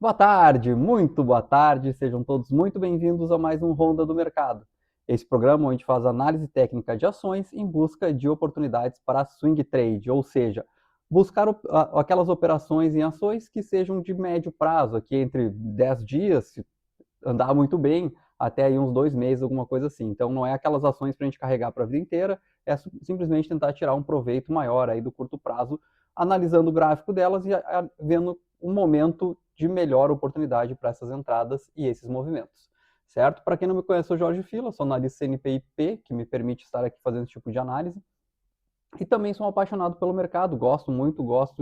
Boa tarde, muito boa tarde, sejam todos muito bem-vindos a mais um Ronda do Mercado. Esse programa onde faz análise técnica de ações em busca de oportunidades para swing trade, ou seja, buscar aquelas operações em ações que sejam de médio prazo, aqui entre 10 dias, se andar muito bem, até aí uns 2 meses, alguma coisa assim. Então não é aquelas ações para a gente carregar para a vida inteira, é simplesmente tentar tirar um proveito maior aí do curto prazo, analisando o gráfico delas e vendo um momento de melhor oportunidade para essas entradas e esses movimentos. Certo? Para quem não me conhece, eu sou Jorge Fila, sou analista CNPIP, que me permite estar aqui fazendo esse tipo de análise. E também sou um apaixonado pelo mercado, gosto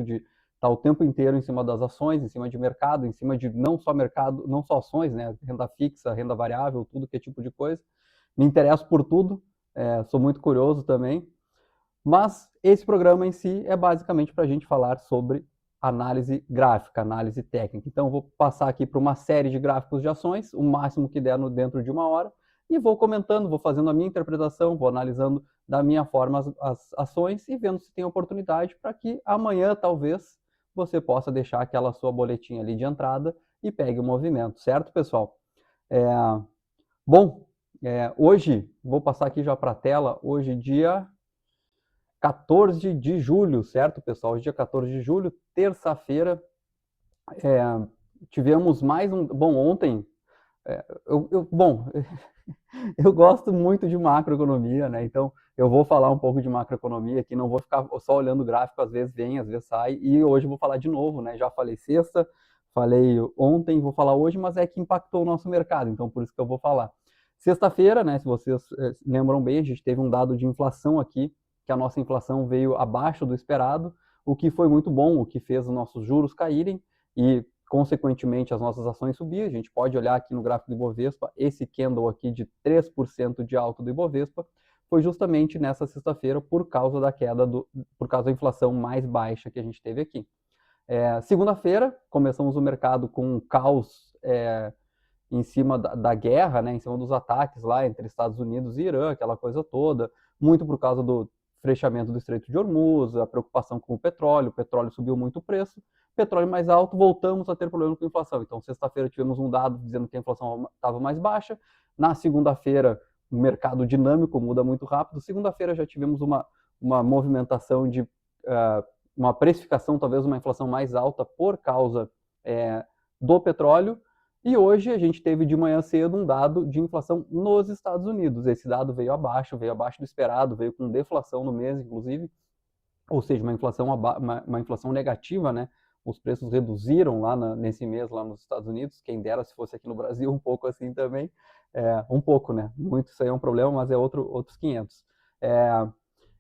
de estar o tempo inteiro em cima das ações, em cima de mercado, em cima de não só mercado, não só ações, né? Renda fixa, renda variável, tudo que é tipo de coisa. Me interesso por tudo, sou muito curioso também. Mas esse programa em si é basicamente para a gente falar sobre análise gráfica, análise técnica. Então, eu vou passar aqui para uma série de gráficos de ações, o máximo que der dentro de uma hora, e vou comentando, vou fazendo a minha interpretação, vou analisando da minha forma as ações e vendo se tem oportunidade para que amanhã, talvez, você possa deixar aquela sua boletinha ali de entrada e pegue o movimento, certo, pessoal? É, bom, hoje, vou passar aqui já para a tela, hoje dia 14 de julho, certo, pessoal? Hoje, dia 14 de julho, terça-feira, é, tivemos mais um. Bom, ontem. Bom, eu gosto muito de macroeconomia, né? Então, eu vou falar um pouco de macroeconomia aqui, não vou ficar só olhando o gráfico, às vezes vem, às vezes sai, e hoje eu vou falar de novo, né? Já falei sexta, falei ontem, vou falar hoje, mas é que impactou o nosso mercado, então por isso que eu vou falar. Sexta-feira, né? Se vocês lembram bem, a gente teve um dado de inflação aqui, que a nossa inflação veio abaixo do esperado, o que foi muito bom, o que fez os nossos juros caírem e consequentemente as nossas ações subir. A gente pode olhar aqui no gráfico do Ibovespa, esse candle aqui de 3% de alta do Ibovespa foi justamente nessa sexta-feira por causa da queda, por causa da inflação mais baixa que a gente teve aqui. Segunda-feira, começamos o mercado com um caos em cima da guerra, né, em cima dos ataques lá entre Estados Unidos e Irã, aquela coisa toda, muito por causa do fechamento do Estreito de Hormuz, a preocupação com o petróleo subiu muito o preço, petróleo mais alto, voltamos a ter problema com a inflação. Então, sexta-feira tivemos um dado dizendo que a inflação estava mais baixa, na segunda-feira, o mercado dinâmico muda muito rápido, segunda-feira já tivemos uma movimentação de uma precificação, talvez uma inflação mais alta por causa do petróleo, e hoje a gente teve de manhã cedo um dado de inflação nos Estados Unidos. Esse dado veio abaixo do esperado, veio com deflação no mês, inclusive, ou seja, uma inflação negativa, né? Os preços reduziram lá nesse mês lá nos Estados Unidos, quem dera se fosse aqui no Brasil um pouco assim também, um pouco, né? Muito isso aí é um problema, mas é outros 500.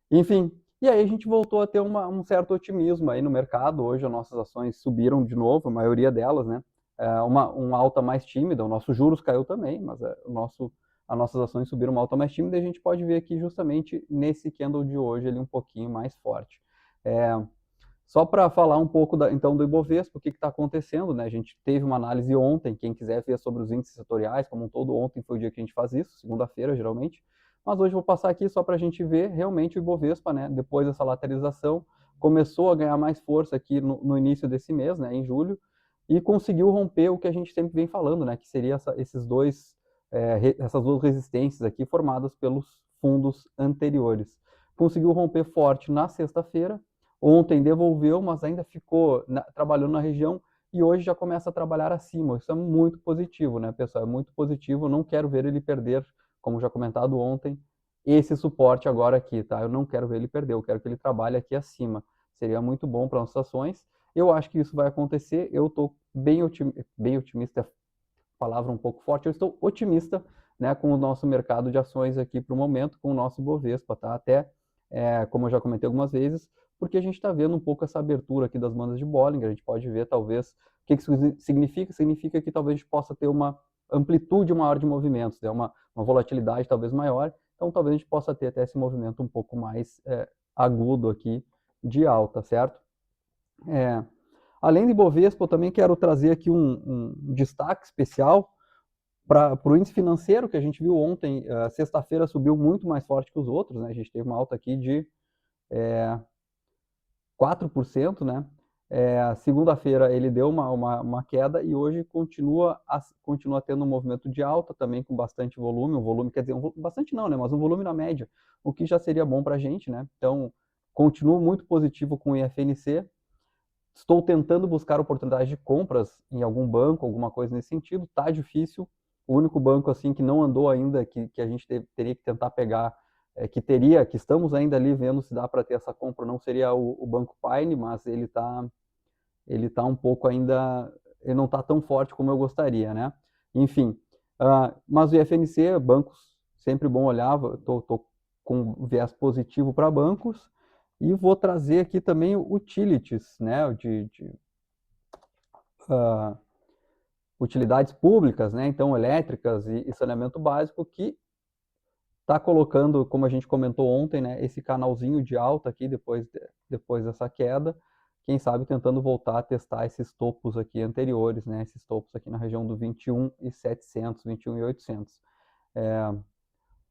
Enfim, e aí a gente voltou a ter um certo otimismo aí no mercado. Hoje as nossas ações subiram de novo, a maioria delas, né? Uma alta mais tímida, o nosso juros caiu também, mas as nossas ações subiram uma alta mais tímida e a gente pode ver aqui justamente nesse candle de hoje ele um pouquinho mais forte. Só para falar um pouco então do Ibovespa, o que está acontecendo, né? A gente teve uma análise ontem, quem quiser ver sobre os índices setoriais, como um todo, ontem foi o dia que a gente faz isso, segunda-feira geralmente, mas hoje eu vou passar aqui só para a gente ver realmente o Ibovespa, né? Depois dessa lateralização, começou a ganhar mais força aqui no início desse mês, né? Em julho, e conseguiu romper o que a gente sempre vem falando, né? Que seria essas duas resistências aqui formadas pelos fundos anteriores. Conseguiu romper forte na sexta-feira. Ontem devolveu, mas ainda ficou trabalhando na região e hoje já começa a trabalhar acima. Isso é muito positivo, né, pessoal? É muito positivo. Eu não quero ver ele perder, como já comentado ontem, esse suporte agora aqui, tá? Eu não quero ver ele perder, eu quero que ele trabalhe aqui acima. Seria muito bom para nossas ações. Eu acho que isso vai acontecer. Eu estou bem otimista, palavra um pouco forte. Eu estou otimista, né, com o nosso mercado de ações aqui para o momento, com o nosso Ibovespa, tá? Até, como eu já comentei algumas vezes, porque a gente está vendo um pouco essa abertura aqui das bandas de Bollinger. A gente pode ver, talvez, o que isso significa? Significa que talvez a gente possa ter uma amplitude maior de movimentos, né? uma volatilidade talvez maior, então talvez a gente possa ter até esse movimento um pouco mais agudo aqui de alta, certo? Além de Bovespa, eu também quero trazer aqui um destaque especial para o índice financeiro que a gente viu ontem. Sexta-feira subiu muito mais forte que os outros, né? A gente teve uma alta aqui de 4%, né? Segunda-feira ele deu uma queda e hoje continua tendo um movimento de alta também com bastante volume, um volume, quer dizer, bastante não, né, mas um volume na média, o que já seria bom para a gente, né? Então, continuo muito positivo com o IFNC, estou tentando buscar oportunidades de compras em algum banco, alguma coisa nesse sentido, tá difícil, o único banco assim que não andou ainda, que a gente teria que tentar pegar, que estamos ainda ali vendo se dá para ter essa compra, não seria o Banco Pine, mas ele está um pouco ainda, ele não está tão forte como eu gostaria, né? Enfim, mas o IFNC, bancos, sempre bom olhar, estou com viés positivo para bancos, e vou trazer aqui também utilities, né, utilidades públicas, né, então elétricas e saneamento básico, que está colocando, como a gente comentou ontem, né, esse canalzinho de alta aqui depois dessa queda, quem sabe tentando voltar a testar esses topos aqui anteriores, né, esses topos aqui na região do 21.700, 21.800.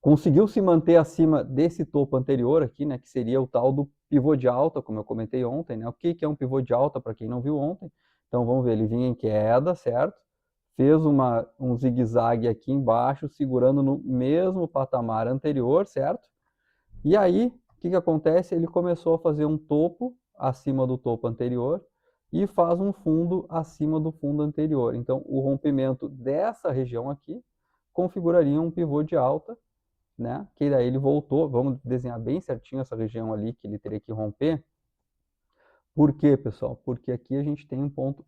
Conseguiu se manter acima desse topo anterior aqui, né, que seria o tal do pivô de alta, como eu comentei ontem, né? O que é um pivô de alta, para quem não viu ontem? Então vamos ver, ele vinha em queda, certo? Fez um zigue-zague aqui embaixo, segurando no mesmo patamar anterior, certo? E aí, o que acontece? Ele começou a fazer um topo acima do topo anterior e faz um fundo acima do fundo anterior. Então, o rompimento dessa região aqui configuraria um pivô de alta, né? Que daí ele voltou, vamos desenhar bem certinho essa região ali que ele teria que romper. Por quê, pessoal? Porque aqui a gente tem um ponto,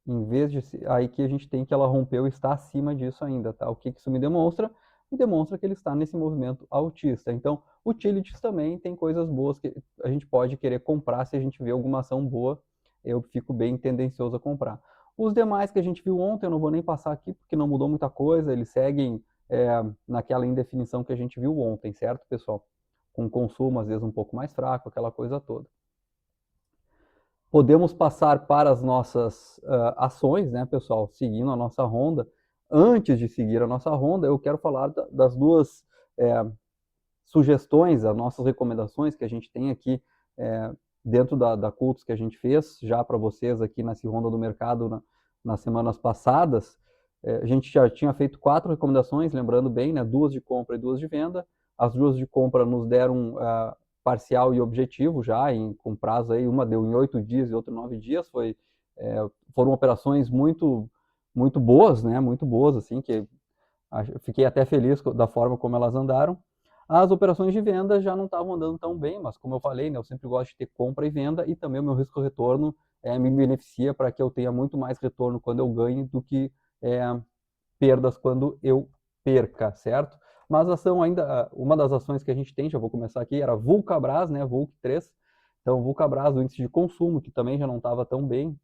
em vez de aí que a gente tem que ela rompeu e está acima disso ainda, tá? O que isso me demonstra? Me demonstra que ele está nesse movimento altista. Então, utilities também tem coisas boas que a gente pode querer comprar se a gente vê alguma ação boa, eu fico bem tendencioso a comprar. Os demais que a gente viu ontem, eu não vou nem passar aqui porque não mudou muita coisa, eles seguem naquela indefinição que a gente viu ontem, certo, pessoal? Com consumo, às vezes, um pouco mais fraco, aquela coisa toda. Podemos passar para as nossas ações, né, pessoal? Seguindo a nossa ronda. Antes de seguir a nossa ronda, eu quero falar das duas sugestões, as nossas recomendações que a gente tem aqui dentro da Cultos que a gente fez já para vocês aqui nessa ronda do mercado nas semanas passadas. A gente já tinha feito 4 recomendações, lembrando bem, né, 2 de compra e 2 de venda. As 2 de compra nos deram parcial e objetivo já, com prazo aí, uma deu em 8 dias e outra em 9 dias. Foram operações muito boas, né, muito boas, assim, que eu fiquei até feliz da forma como elas andaram. As operações de venda já não estavam andando tão bem, mas como eu falei, né, eu sempre gosto de ter compra e venda, e também o meu risco-retorno me beneficia para que eu tenha muito mais retorno quando eu ganho do que perdas quando eu perca, certo? Mas a ação ainda, uma das ações que a gente tem, já vou começar aqui, era Vulcabras, né, VULC 3. Então, Vulcabras, o índice de consumo, que também já não estava tão bem,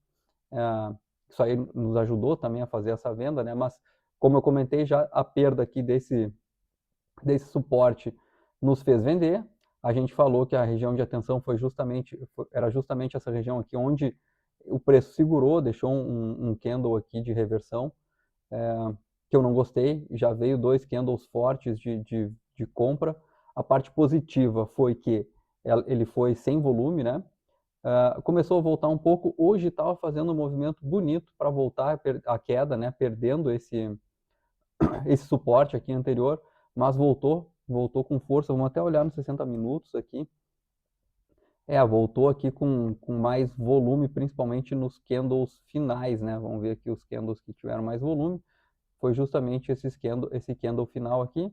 isso aí nos ajudou também a fazer essa venda, né? Mas, como eu comentei já, a perda aqui desse suporte nos fez vender. A gente falou que a região de atenção era justamente essa região aqui onde o preço segurou, deixou um candle aqui de reversão, que eu não gostei. Já veio 2 candles fortes de compra. A parte positiva foi que ele foi sem volume, né? Começou a voltar um pouco. Hoje estava fazendo um movimento bonito para voltar a queda, né? Perdendo esse suporte aqui anterior, mas voltou com força. Vamos até olhar nos 60 minutos aqui. Voltou aqui com mais volume, principalmente nos candles finais, né? Vamos ver aqui os candles que tiveram mais volume. Foi justamente esse candle final aqui.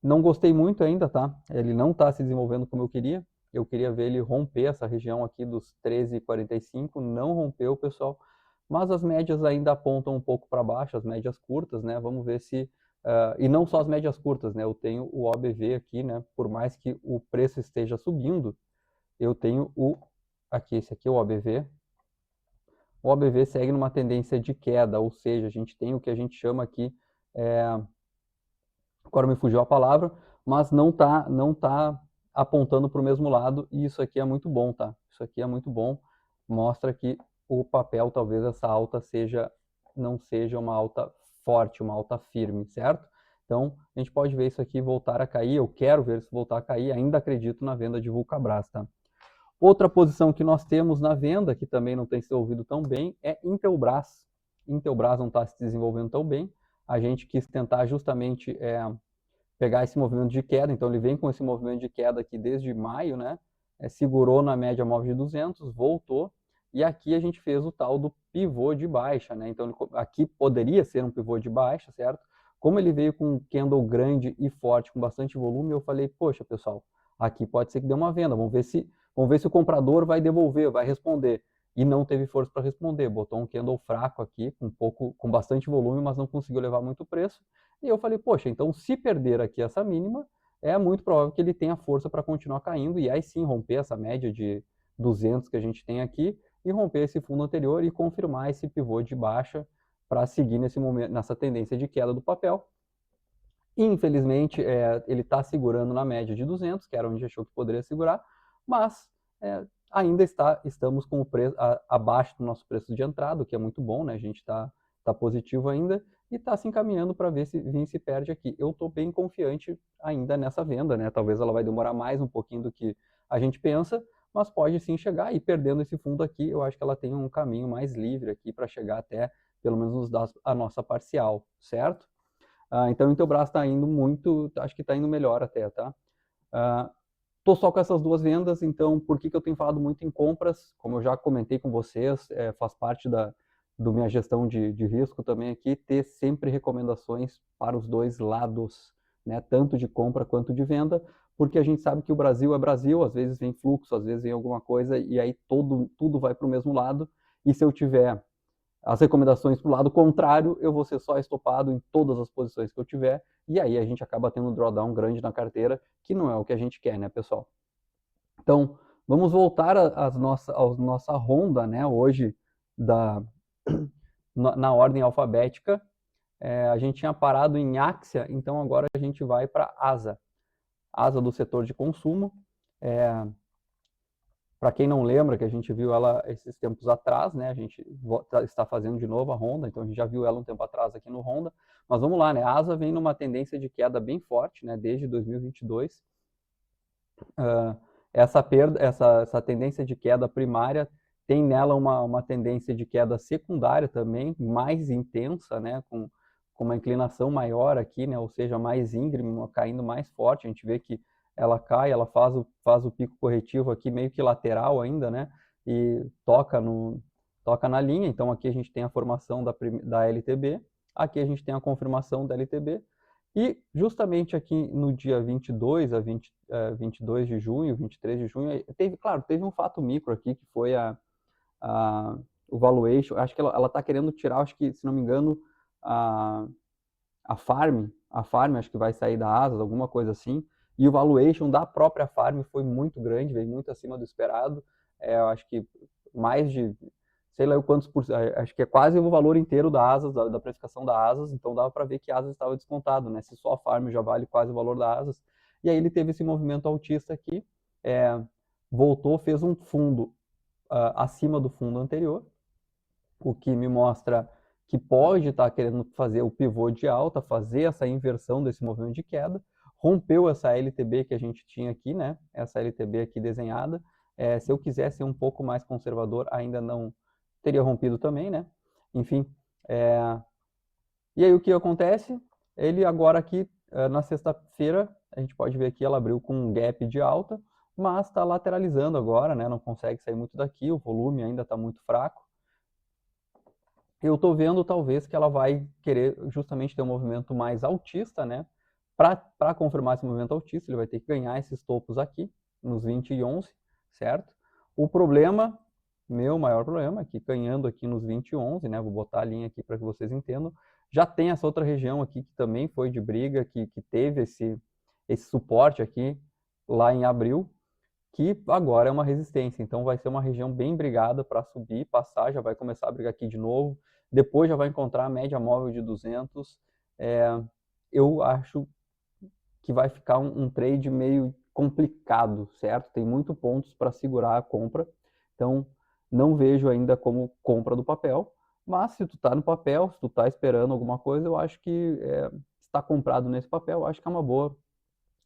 Não gostei muito ainda, tá? Ele não está se desenvolvendo como eu queria. Eu queria ver ele romper essa região aqui dos 13,45. Não rompeu, pessoal. Mas as médias ainda apontam um pouco para baixo, as médias curtas, né? Vamos ver se... e não só as médias curtas, né? Eu tenho o OBV aqui, né? Por mais que o preço esteja subindo, eu tenho esse aqui é o OBV. O OBV segue numa tendência de queda, ou seja, a gente tem o que a gente chama aqui... agora me fugiu a palavra, mas não tá apontando para o mesmo lado, e isso aqui é muito bom, tá? Isso aqui é muito bom, mostra que o papel, talvez essa alta não seja uma alta forte, uma alta firme, certo? Então, a gente pode ver isso aqui voltar a cair, eu quero ver isso voltar a cair, ainda acredito na venda de Vulcabras, tá? Outra posição que nós temos na venda, que também não tem se ouvido tão bem, é Intelbras. Intelbras não está se desenvolvendo tão bem. A gente quis tentar justamente pegar esse movimento de queda, então ele vem com esse movimento de queda aqui desde maio, né? Segurou na média móvel de 200, voltou, e aqui a gente fez o tal do pivô de baixa, né? Então aqui poderia ser um pivô de baixa, certo? Como ele veio com um candle grande e forte, com bastante volume, eu falei, poxa, pessoal, aqui pode ser que dê uma venda, vamos ver se o comprador vai devolver, vai responder. E não teve força para responder, botou um candle fraco aqui, com bastante volume, mas não conseguiu levar muito preço. E eu falei, poxa, então se perder aqui essa mínima, é muito provável que ele tenha força para continuar caindo e aí sim romper essa média de 200 que a gente tem aqui e romper esse fundo anterior e confirmar esse pivô de baixa para seguir nesse momento, nessa tendência de queda do papel. Infelizmente, ele está segurando na média de 200, que era onde achou que poderia segurar, mas ainda estamos com o preço abaixo do nosso preço de entrada, o que é muito bom, né? A gente tá positivo ainda e está se encaminhando para ver se perde aqui. Eu estou bem confiante ainda nessa venda, né? Talvez ela vai demorar mais um pouquinho do que a gente pensa, mas pode sim chegar e perdendo esse fundo aqui, eu acho que ela tem um caminho mais livre aqui para chegar até pelo menos nos dar a nossa parcial, certo? Então o Intelbras está indo muito, acho que está indo melhor até, tá? Estou só com essas duas vendas, então por que eu tenho falado muito em compras? Como eu já comentei com vocês, faz parte da minha gestão de risco também aqui, ter sempre recomendações para os dois lados, né? Tanto de compra quanto de venda, porque a gente sabe que o Brasil é Brasil, às vezes vem fluxo, às vezes vem alguma coisa, e aí tudo vai para o mesmo lado, e se eu tiver as recomendações para o lado contrário, eu vou ser só estopado em todas as posições que eu tiver, e aí a gente acaba tendo um drawdown grande na carteira, que não é o que a gente quer, né, pessoal? Então, vamos voltar à nossa ronda, né, hoje, na ordem alfabética. A gente tinha parado em Axia, então agora a gente vai para ASA. ASA do setor de consumo. Para quem não lembra, que a gente viu ela esses tempos atrás, né? A gente está fazendo de novo a Honda, então a gente já viu ela um tempo atrás aqui no Honda. Mas vamos lá, né? A ASA vem numa tendência de queda bem forte, né? Desde 2022. Essa tendência de queda primária tem nela uma tendência de queda secundária também, mais intensa, né? Com uma inclinação maior aqui, né? Ou seja, mais íngreme, caindo mais forte. A gente vê que ela cai, ela faz o pico corretivo aqui meio que lateral ainda, né? E toca na linha. Então aqui a gente tem a formação da LTB, aqui a gente tem a confirmação da LTB. E justamente aqui no dia 22 a 22 de junho, 23 de junho, teve um fato micro aqui, que foi o valuation. Acho que ela está querendo tirar, acho que, se não me engano, a Farm, acho que vai sair da Asas, alguma coisa assim, e o valuation da própria Farm foi muito grande, veio muito acima do esperado, eu acho que mais de, sei lá quantos acho que é quase o valor inteiro da Asas, da precificação da Asas, então dava para ver que a Asas estava descontado, né? Se só a Farm já vale quase o valor da Asas, e aí ele teve esse movimento altista aqui, voltou, fez um fundo acima do fundo anterior, o que me mostra que pode estar querendo fazer o pivô de alta, fazer essa inversão desse movimento de queda, rompeu essa LTB que a gente tinha aqui, né? Essa LTB aqui desenhada. Se eu quisesse ser um pouco mais conservador, ainda não teria rompido também, né? Enfim. E aí o que acontece? Ele agora aqui, na sexta-feira, a gente pode ver aqui, ela abriu com um gap de alta, mas está lateralizando agora, né? Não consegue sair muito daqui, o volume ainda está muito fraco. Eu estou vendo talvez que ela vai querer justamente ter um movimento mais altista, né? Para confirmar esse movimento altista, ele vai ter que ganhar esses topos aqui, nos 20 e 11, certo? O problema, meu maior problema, é que ganhando aqui nos 20 e 11, né? Vou botar a linha aqui para que vocês entendam. Já tem essa outra região aqui que também foi de briga, que teve esse suporte aqui lá em abril, que agora é uma resistência. Então vai ser uma região bem brigada para subir, passar, já vai começar a brigar aqui de novo. Depois já vai encontrar a média móvel de 200. Eu acho que vai ficar um trade meio complicado, certo? Tem muitos pontos para segurar a compra. Então não vejo ainda como compra do papel. Mas se tu está no papel, se tu está esperando alguma coisa, eu acho que está comprado nesse papel, eu acho que é uma boa.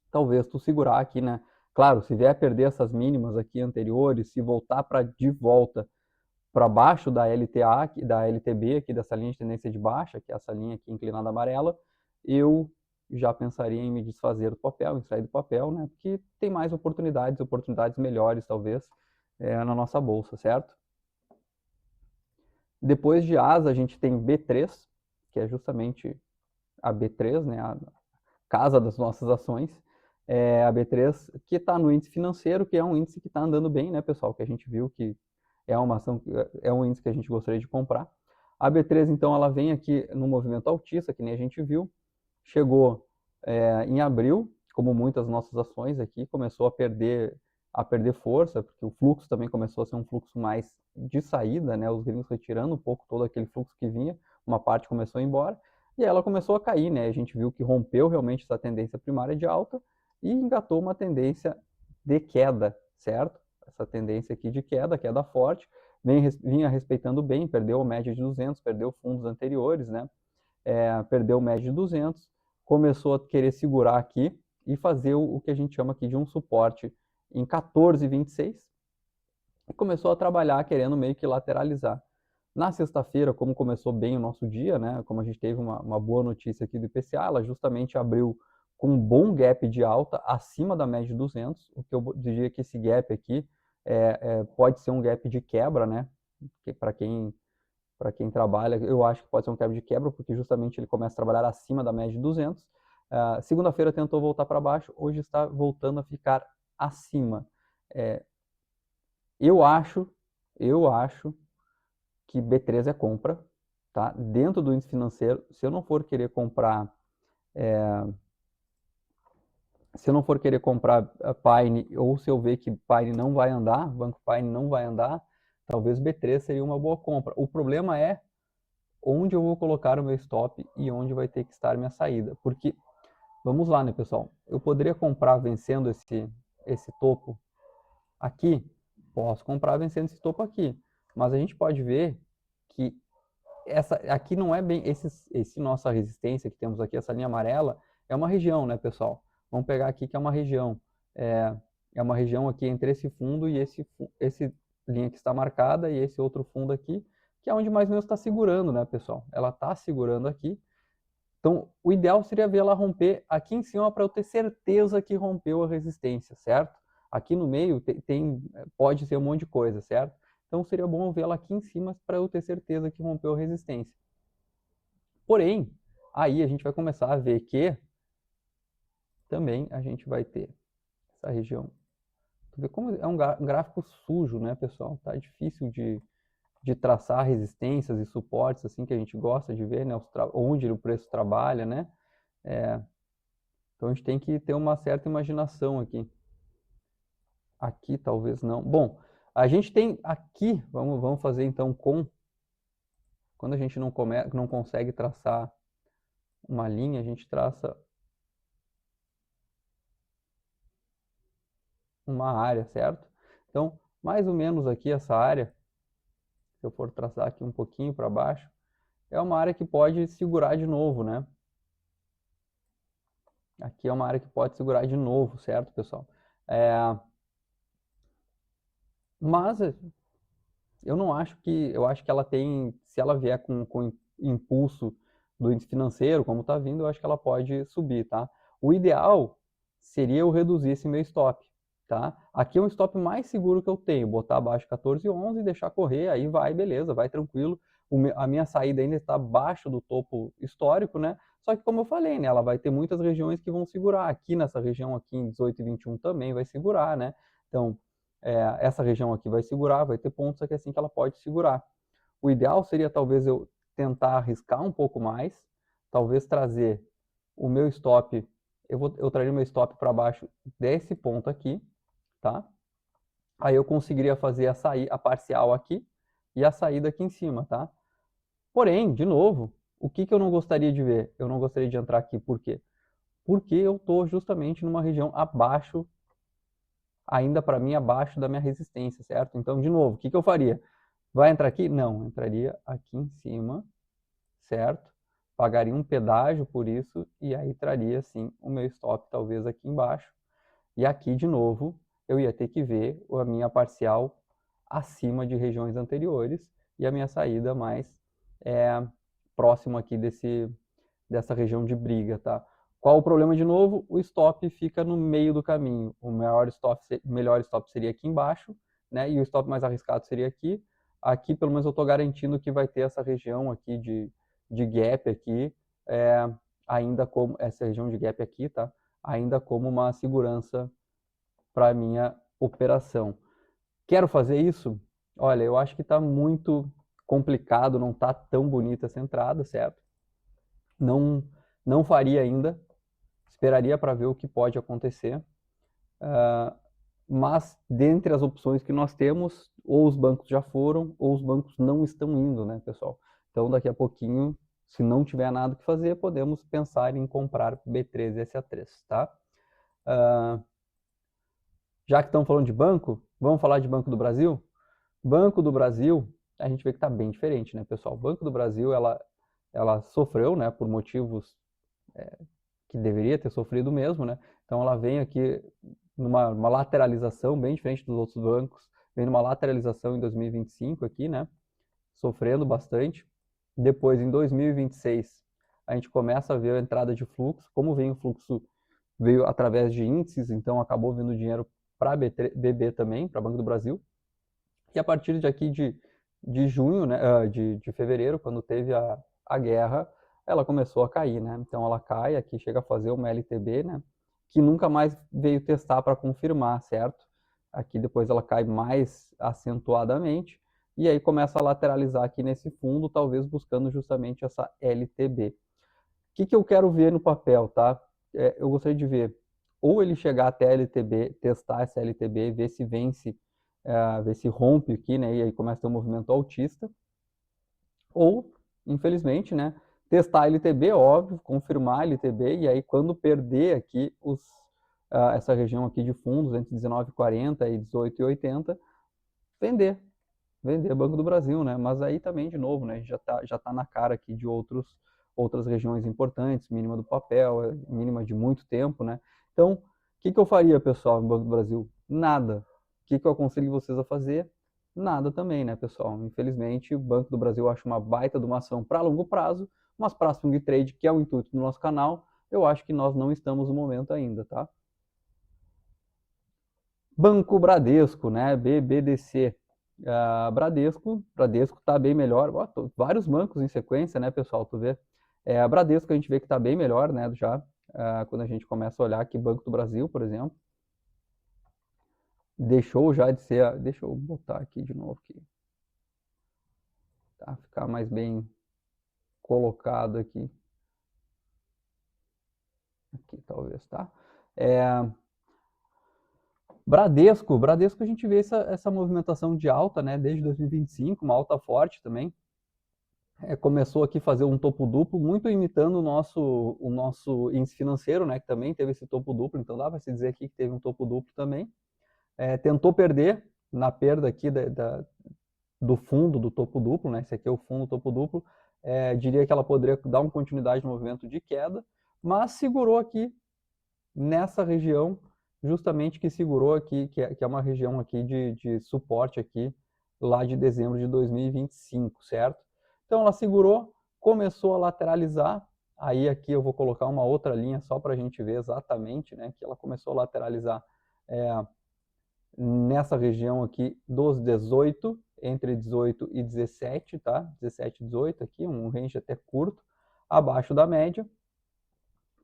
Talvez tu segurar aqui, né? Claro, se vier a perder essas mínimas aqui anteriores, se voltar de volta para baixo da LTA, da LTB, aqui dessa linha de tendência de baixa, que é essa linha aqui inclinada amarela, eu já pensaria em me desfazer do papel, em sair do papel, né? Porque tem mais oportunidades melhores, talvez, na nossa bolsa, certo? Depois de ASA, a gente tem B3, que é justamente a B3, né? A casa das nossas ações. A B3, que está no índice financeiro, que é um índice que está andando bem, né, pessoal? Que a gente viu que é uma ação, é um índice que a gente gostaria de comprar. A B3, então, ela vem aqui no movimento altista, que nem a gente viu, chegou em abril, como muitas nossas ações aqui, começou a perder força, porque o fluxo também começou a ser um fluxo mais de saída, né? Os gringos retirando um pouco todo aquele fluxo que vinha, uma parte começou a ir embora, e aí ela começou a cair, né? A gente viu que rompeu realmente essa tendência primária de alta e engatou uma tendência de queda, certo? Essa tendência aqui de queda forte, vinha respeitando bem, perdeu a média de 200, perdeu fundos anteriores, né? Perdeu média de 200, começou a querer segurar aqui e fazer o que a gente chama aqui de um suporte em 14,26 e começou a trabalhar querendo meio que lateralizar. Na sexta-feira, como começou bem o nosso dia, né, como a gente teve uma boa notícia aqui do IPCA, ela justamente abriu com um bom gap de alta acima da média de 200, o que eu diria que esse gap aqui pode ser um gap de quebra, né, para quem trabalha, eu acho que pode ser um quebra de quebra, porque justamente ele começa a trabalhar acima da média de 200. Segunda-feira tentou voltar para baixo, hoje está voltando a ficar acima. Eu acho que B3 é compra, tá? Dentro do índice financeiro, se eu não for querer comprar a Pine, ou se eu ver que Pine não vai andar, Banco Pine não vai andar, talvez B3 seria uma boa compra. O problema é onde eu vou colocar o meu stop e onde vai ter que estar minha saída. Porque, vamos lá, né, pessoal? Eu poderia comprar vencendo esse topo aqui, posso comprar vencendo esse topo aqui, mas a gente pode ver que essa aqui não é bem esse nossa resistência que temos aqui, essa linha amarela, é uma região, né, pessoal? Vamos pegar aqui que é uma região, é uma região aqui entre esse fundo e esse linha que está marcada e esse outro fundo aqui, que é onde mais ou menos está segurando, né, pessoal? Ela está segurando aqui. Então, o ideal seria ver ela romper aqui em cima para eu ter certeza que rompeu a resistência, certo? Aqui no meio pode ser um monte de coisa, certo? Então, seria bom ver ela aqui em cima para eu ter certeza que rompeu a resistência. Porém, aí a gente vai começar a ver que também a gente vai ter essa região. Tu vê como é um gráfico sujo, né, pessoal? Tá difícil de traçar resistências e suportes assim que a gente gosta de ver, né? Onde o preço trabalha, né? Então a gente tem que ter uma certa imaginação aqui. Aqui talvez não. Bom, a gente tem aqui, vamos fazer então quando a gente não consegue traçar uma linha, a gente traça uma área, certo? Então, mais ou menos aqui essa área, se eu for traçar aqui um pouquinho para baixo, é uma área que pode segurar de novo, né? Aqui é uma área que pode segurar de novo, certo, pessoal? Mas eu não acho eu acho que ela tem, se ela vier com impulso do índice financeiro, como está vindo, eu acho que ela pode subir, tá? O ideal seria eu reduzir esse meu stop, tá? Aqui é um stop mais seguro que eu tenho, botar abaixo 14,11 e deixar correr, aí vai, beleza, vai tranquilo. A minha saída ainda está abaixo do topo histórico, né? Só que como eu falei, né, ela vai ter muitas regiões que vão segurar. Aqui nessa região aqui em 18,21 também vai segurar, né? Então, essa região aqui vai segurar, vai ter pontos aqui assim que ela pode segurar. O ideal seria talvez eu tentar arriscar um pouco mais, talvez trazer o meu stop, eu traria o meu stop para baixo desse ponto aqui, tá? Aí eu conseguiria fazer a parcial aqui e a saída aqui em cima, tá? Porém, de novo, o que eu não gostaria de ver? Eu não gostaria de entrar aqui, por quê? Porque eu estou justamente numa região abaixo, ainda para mim abaixo da minha resistência, certo? Então, de novo, o que eu faria? Vai entrar aqui? Não, entraria aqui em cima, certo? Pagaria um pedágio por isso e aí traria, sim, o meu stop talvez aqui embaixo. E aqui, de novo, eu ia ter que ver a minha parcial acima de regiões anteriores e a minha saída mais próximo aqui dessa região de briga, tá? Qual o problema de novo? O stop fica no meio do caminho. O melhor stop seria aqui embaixo, né? E o stop mais arriscado seria aqui. Aqui, pelo menos, eu estou garantindo que vai ter essa região aqui de gap aqui, ainda como essa região de gap aqui, tá? Ainda como uma segurança para a minha operação. Quero fazer isso? Olha, eu acho que está muito complicado, não está tão bonita essa entrada, certo? Não faria ainda, esperaria para ver o que pode acontecer. Mas, dentre as opções que nós temos, ou os bancos já foram, ou os bancos não estão indo, né, pessoal? Então, daqui a pouquinho, se não tiver nada que fazer, podemos pensar em comprar B3 e SA3, tá? Já que estamos falando de banco, vamos falar de Banco do Brasil? Banco do Brasil, a gente vê que está bem diferente, né, pessoal? O Banco do Brasil, ela sofreu, né, por motivos que deveria ter sofrido mesmo, né? Então ela vem aqui numa lateralização bem diferente dos outros bancos, vem numa lateralização em 2025 aqui, né? Sofrendo bastante. Depois, em 2026, a gente começa a ver a entrada de fluxo. Como vem o fluxo, veio através de índices, então acabou vindo dinheiro para BB também, para Banco do Brasil. E a partir de aqui de junho, né, de fevereiro, quando teve a guerra, ela começou a cair, né? Então ela cai, aqui chega a fazer uma LTB, né? Que nunca mais veio testar para confirmar, certo? Aqui depois ela cai mais acentuadamente e aí começa a lateralizar aqui nesse fundo, talvez buscando justamente essa LTB. O que eu quero ver no papel, tá? Eu gostaria de ver ou ele chegar até a LTB, testar essa LTB, ver se vence, ver se rompe aqui, né? E aí começa a ter um movimento altista. Ou, infelizmente, né, testar a LTB, óbvio, confirmar a LTB, e aí quando perder aqui essa região aqui de fundos, entre 19,40 e 18,80, vender Banco do Brasil, né? Mas aí também, de novo, né, já tá na cara aqui de outras regiões importantes, mínima do papel, mínima de muito tempo, né? Então, o que eu faria, pessoal, no Banco do Brasil? Nada. O que eu aconselho vocês a fazer? Nada também, né, pessoal? Infelizmente, o Banco do Brasil eu acho uma baita de uma ação para longo prazo, mas para swing trade, que é o intuito do nosso canal, eu acho que nós não estamos no momento ainda, tá? Banco Bradesco, né? BBDC. Bradesco está bem melhor. Vários bancos em sequência, né, pessoal? Tu vê. A Bradesco a gente vê que está bem melhor, né? Já quando a gente começa a olhar aqui Banco do Brasil, por exemplo, deixou já de ser. Deixa eu botar aqui de novo aqui, tá? Ficar mais bem colocado aqui. Aqui talvez, tá? Bradesco a gente vê essa movimentação de alta, né? Desde 2025, uma alta forte também. Começou aqui a fazer um topo duplo, muito imitando o nosso índice financeiro, né, que também teve esse topo duplo, então dá para se dizer aqui que teve um topo duplo também. Tentou perder, na perda aqui do fundo do topo duplo, né, esse aqui é o fundo topo duplo, diria que ela poderia dar uma continuidade no movimento de queda, mas segurou aqui nessa região, justamente que segurou aqui, que é uma região aqui de suporte aqui, lá de dezembro de 2025, certo? Então ela segurou, começou a lateralizar, aí aqui eu vou colocar uma outra linha só para a gente ver exatamente, né, que ela começou a lateralizar nessa região aqui dos 18, entre 18 e 17, tá? 17 e 18 aqui, um range até curto, abaixo da média.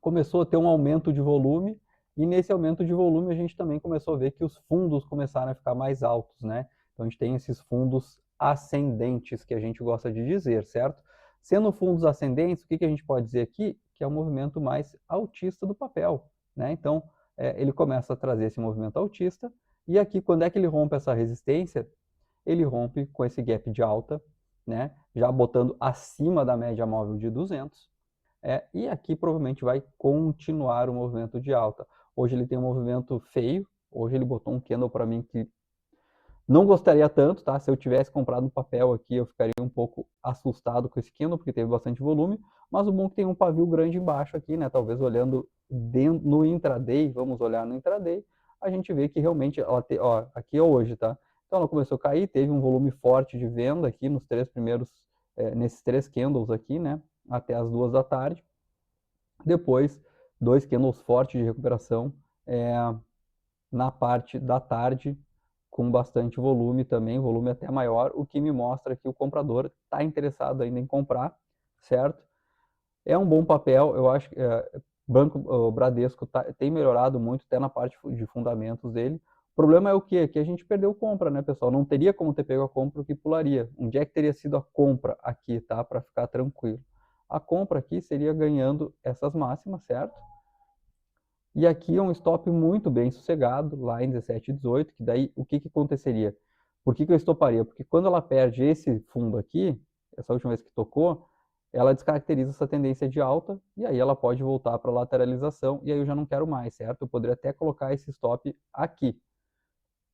Começou a ter um aumento de volume, e nesse aumento de volume a gente também começou a ver que os fundos começaram a ficar mais altos, né? Então a gente tem esses fundos ascendentes que a gente gosta de dizer, certo? Sendo fundos ascendentes, o que a gente pode dizer aqui? Que é um movimento mais altista do papel, né? Então ele começa a trazer esse movimento altista, e aqui quando é que ele rompe essa resistência? Ele rompe com esse gap de alta, né? Já botando acima da média móvel de 200, e aqui provavelmente vai continuar o movimento de alta. Hoje ele tem um movimento feio, hoje ele botou um candle para mim que não gostaria tanto, tá? Se eu tivesse comprado um papel aqui, eu ficaria um pouco assustado com esse candle, porque teve bastante volume, mas o bom é que tem um pavio grande embaixo aqui, né? Talvez olhando no intraday, vamos olhar no intraday, a gente vê que realmente, aqui é hoje, tá? Então ela começou a cair, teve um volume forte de venda aqui nos nesses 3 candles aqui, né? Até as 2 da tarde. Depois, 2 candles fortes de recuperação na parte da tarde, com bastante volume também, volume até maior, o que me mostra que o comprador está interessado ainda em comprar, certo? É um bom papel, eu acho que o Bradesco tem melhorado muito, até na parte de fundamentos dele. O problema é o quê? Que a gente perdeu compra, né, pessoal? Não teria como ter pego a compra, o que pularia. Onde é que teria sido a compra aqui, tá? Para ficar tranquilo. A compra aqui seria ganhando essas máximas, certo? E aqui é um stop muito bem sossegado, lá em 17,18, que daí o que aconteceria? Por que eu estoparia? Porque quando ela perde esse fundo aqui, essa última vez que tocou, ela descaracteriza essa tendência de alta, e aí ela pode voltar para a lateralização, e aí eu já não quero mais, certo? Eu poderia até colocar esse stop aqui,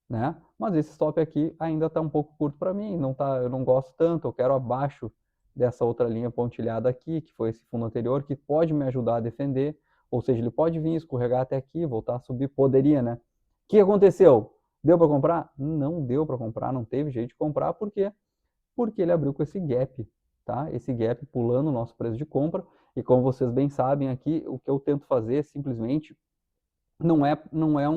né? Mas esse stop aqui ainda está um pouco curto para mim, eu não gosto tanto, eu quero abaixo dessa outra linha pontilhada aqui, que foi esse fundo anterior, que pode me ajudar a defender, ou seja, ele pode vir escorregar até aqui, voltar a subir, poderia, né? O que aconteceu? Deu para comprar? Não deu para comprar, não teve jeito de comprar, por quê? Porque ele abriu com esse gap, tá? Esse gap pulando o nosso preço de compra, e como vocês bem sabem aqui, o que eu tento fazer simplesmente não é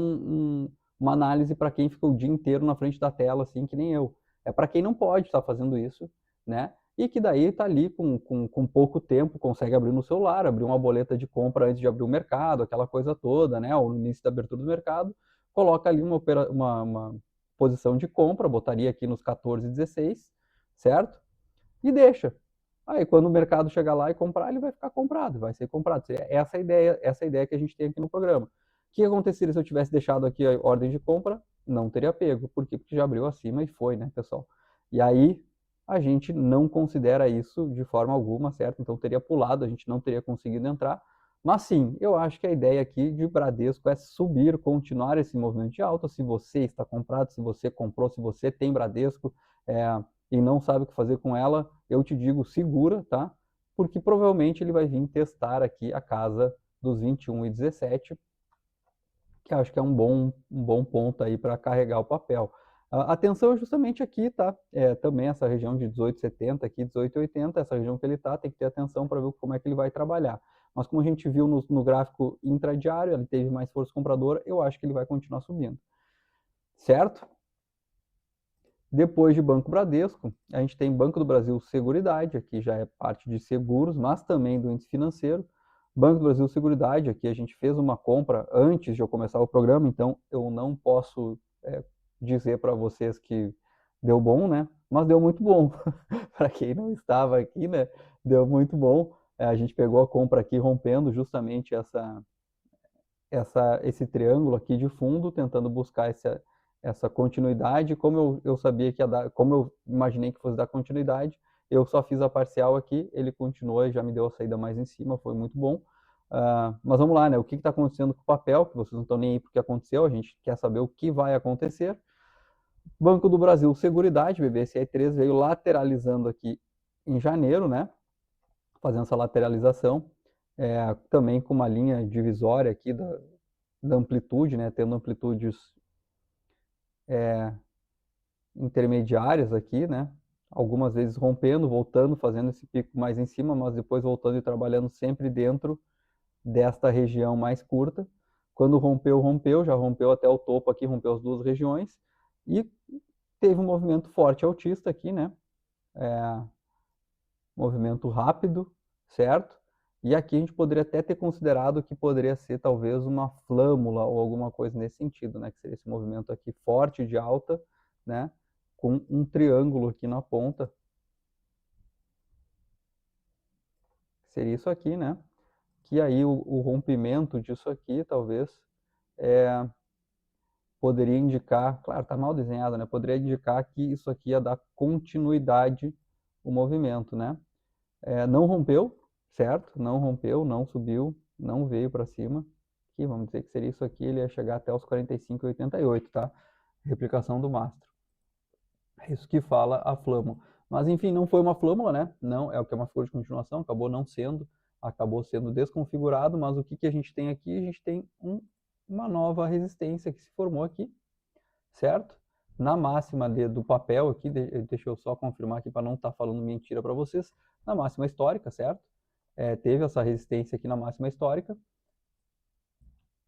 uma análise para quem fica o dia inteiro na frente da tela, assim, que nem eu. É para quem não pode estar fazendo isso, né? E que daí está ali com pouco tempo, consegue abrir no celular, abrir uma boleta de compra antes de abrir o mercado, aquela coisa toda, né? Ou no início da abertura do mercado, coloca ali uma posição de compra, botaria aqui nos 14,16, certo? E deixa. Aí quando o mercado chegar lá e comprar, ele vai ficar comprado, vai ser comprado. Essa é a ideia que a gente tem aqui no programa. O que aconteceria se eu tivesse deixado aqui a ordem de compra? Não teria pego. Por quê? Porque já abriu acima e foi, né, pessoal? E aí a gente não considera isso de forma alguma, certo? Então teria pulado, a gente não teria conseguido entrar. Mas sim, eu acho que a ideia aqui de Bradesco é subir, continuar esse movimento de alta. Se você está comprado, se você comprou, se você tem Bradesco, e não sabe o que fazer com ela, eu te digo, segura, tá? Porque provavelmente ele vai vir testar aqui a casa dos 21,17, que acho que é um bom ponto aí para carregar o papel. A atenção é justamente aqui, tá? Também essa região de 18,70 aqui, 18,80, essa região que ele tá, tem que ter atenção para ver como é que ele vai trabalhar. Mas como a gente viu no gráfico intradiário, ele teve mais força compradora, eu acho que ele vai continuar subindo. Certo? Depois de Banco Bradesco, a gente tem Banco do Brasil Seguridade, aqui já é parte de seguros, mas também do índice financeiro. Banco do Brasil Seguridade, aqui a gente fez uma compra antes de eu começar o programa, então eu não posso dizer para vocês que deu bom, né? Mas deu muito bom. Para quem não estava aqui, né? Deu muito bom. A gente pegou a compra aqui rompendo justamente esse triângulo aqui de fundo, tentando buscar essa continuidade. Como eu sabia que ia dar, como eu imaginei que fosse dar continuidade, eu só fiz a parcial aqui, ele continuou e já me deu a saída mais em cima, foi muito bom. Mas vamos lá, né? O que está acontecendo com o papel? Que vocês não estão nem aí porque aconteceu, a gente quer saber o que vai acontecer. Banco do Brasil Seguridade, BBSI3, veio lateralizando aqui em janeiro, né? Fazendo essa lateralização, também com uma linha divisória aqui da amplitude, né? Tendo amplitudes intermediárias aqui, né? Algumas vezes rompendo, voltando, fazendo esse pico mais em cima, mas depois voltando e trabalhando sempre dentro desta região mais curta. Quando rompeu, já rompeu até o topo aqui, rompeu as duas regiões e teve um movimento forte altista aqui, né? Movimento rápido, certo? E aqui a gente poderia até ter considerado que poderia ser talvez uma flâmula ou alguma coisa nesse sentido, né? Que seria esse movimento aqui forte de alta, né? Com um triângulo aqui na ponta. Seria isso aqui, né? Que aí o rompimento disso aqui, talvez, poderia indicar, claro, tá mal desenhado, né? Poderia indicar que isso aqui ia dar continuidade ao movimento, né? Não rompeu, certo? Não rompeu, não subiu, não veio para cima. Aqui, vamos dizer que seria isso aqui, ele ia chegar até os 45,88, tá? Replicação do mastro. É isso que fala a flâmula. Mas, enfim, não foi uma flâmula, né? Não, é o que é uma figura de continuação, acabou não sendo, acabou sendo desconfigurado, mas o que a gente tem aqui? A gente tem um uma nova resistência que se formou aqui, certo? Na máxima do papel aqui, deixa eu só confirmar aqui para não estar falando mentira para vocês, na máxima histórica, certo? Teve essa resistência aqui na máxima histórica,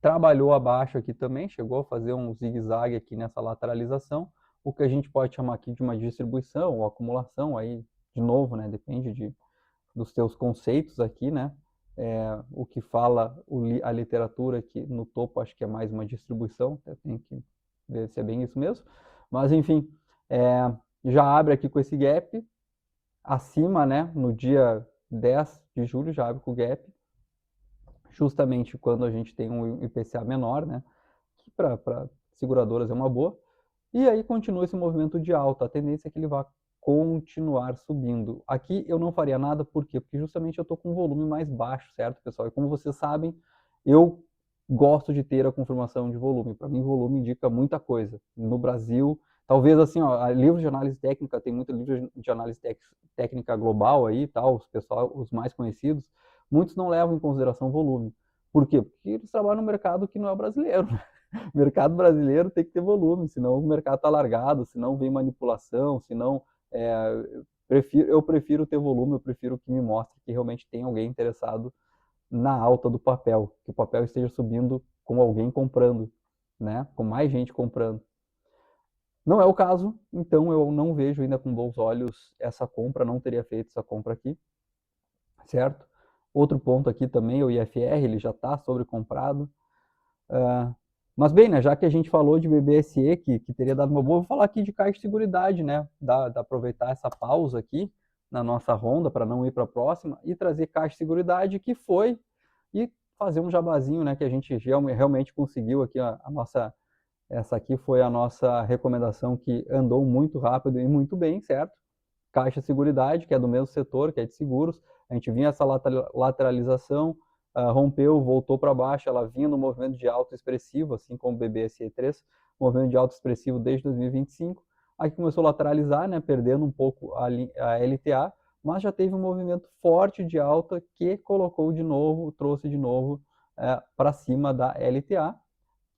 trabalhou abaixo aqui também, chegou a fazer um zigue-zague aqui nessa lateralização, o que a gente pode chamar aqui de uma distribuição ou acumulação, aí, de novo, né, depende dos teus conceitos aqui, né, o que fala a literatura aqui no topo, acho que é mais uma distribuição, eu tenho que ver se é bem isso mesmo, mas enfim, já abre aqui com esse gap, acima, né, no dia 10 de julho já abre com o gap, justamente quando a gente tem um IPCA menor, né, que para seguradoras é uma boa, e aí continua esse movimento de alta, a tendência é que ele vá continuar subindo. Aqui eu não faria nada, por quê? Porque justamente eu estou com um volume mais baixo, certo, pessoal? E como vocês sabem, eu gosto de ter a confirmação de volume. Para mim, volume indica muita coisa. No Brasil, talvez assim, ó, livro de análise técnica, tem muito livro de análise técnica global aí, tal, os mais conhecidos, muitos não levam em consideração volume. Por quê? Porque eles trabalham no mercado que não é brasileiro. O mercado brasileiro tem que ter volume, senão o mercado está largado, senão vem manipulação, senão eu prefiro ter volume, eu prefiro que me mostre que realmente tem alguém interessado na alta do papel, que o papel esteja subindo com alguém comprando, né? Com mais gente comprando. Não é o caso, então eu não vejo ainda com bons olhos essa compra, não teria feito essa compra aqui, certo? Outro ponto aqui também, o IFR, ele já está sobrecomprado. Mas bem, né, já que a gente falou de BBSE, que teria dado uma boa, vou falar aqui de Caixa de Seguridade, né? Aproveitar essa pausa aqui na nossa ronda para não ir para a próxima e trazer Caixa de Seguridade, que foi, e fazer um jabazinho, né? Que a gente realmente conseguiu aqui, essa aqui foi a nossa recomendação que andou muito rápido e muito bem, certo? Caixa de Seguridade, que é do mesmo setor, que é de seguros, a gente vinha essa lateralização, rompeu, voltou para baixo, ela vinha no movimento de alta expressivo, assim como o BBSE3, movimento de alta expressivo desde 2025, aqui começou a lateralizar, né, perdendo um pouco a LTA, mas já teve um movimento forte de alta que colocou de novo, trouxe de novo para cima da LTA,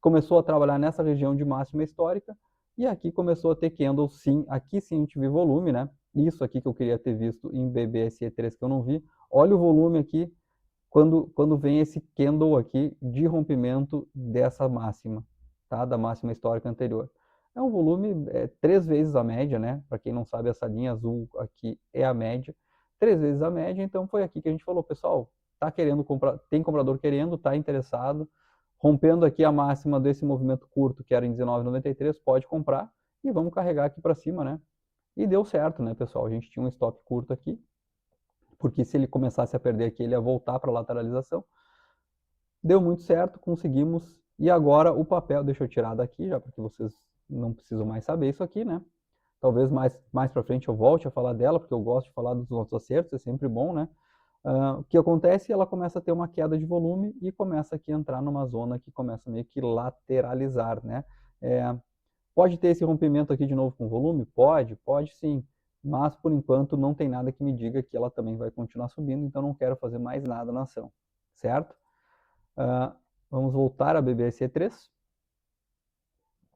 começou a trabalhar nessa região de máxima histórica, e aqui começou a ter candle sim, aqui sim a gente viu volume, né? Isso aqui que eu queria ter visto em BBSE3 que eu não vi. Olha o volume aqui, quando vem esse candle aqui de rompimento dessa máxima, tá? Da máxima histórica anterior. É um volume 3 vezes a média, né? Para quem não sabe, essa linha azul aqui é a média. 3 vezes a média, então foi aqui que a gente falou, pessoal, tá querendo comprar, tem comprador querendo, tá interessado, rompendo aqui a máxima desse movimento curto, que era em 19,93, pode comprar e vamos carregar aqui para cima, né? E deu certo, né, pessoal? A gente tinha um stop curto aqui, porque se ele começasse a perder aqui, ele ia voltar para a lateralização. Deu muito certo, conseguimos. E agora o papel, deixa eu tirar daqui, já porque vocês não precisam mais saber isso aqui, né? Talvez mais para frente eu volte a falar dela, porque eu gosto de falar dos nossos acertos, é sempre bom, né? O que acontece? Ela começa a ter uma queda de volume e começa aqui a entrar numa zona que começa meio que lateralizar, né? Pode ter esse rompimento aqui de novo com volume? Pode sim, mas por enquanto não tem nada que me diga que ela também vai continuar subindo, então não quero fazer mais nada na ação, certo? Vamos voltar a BBSE3.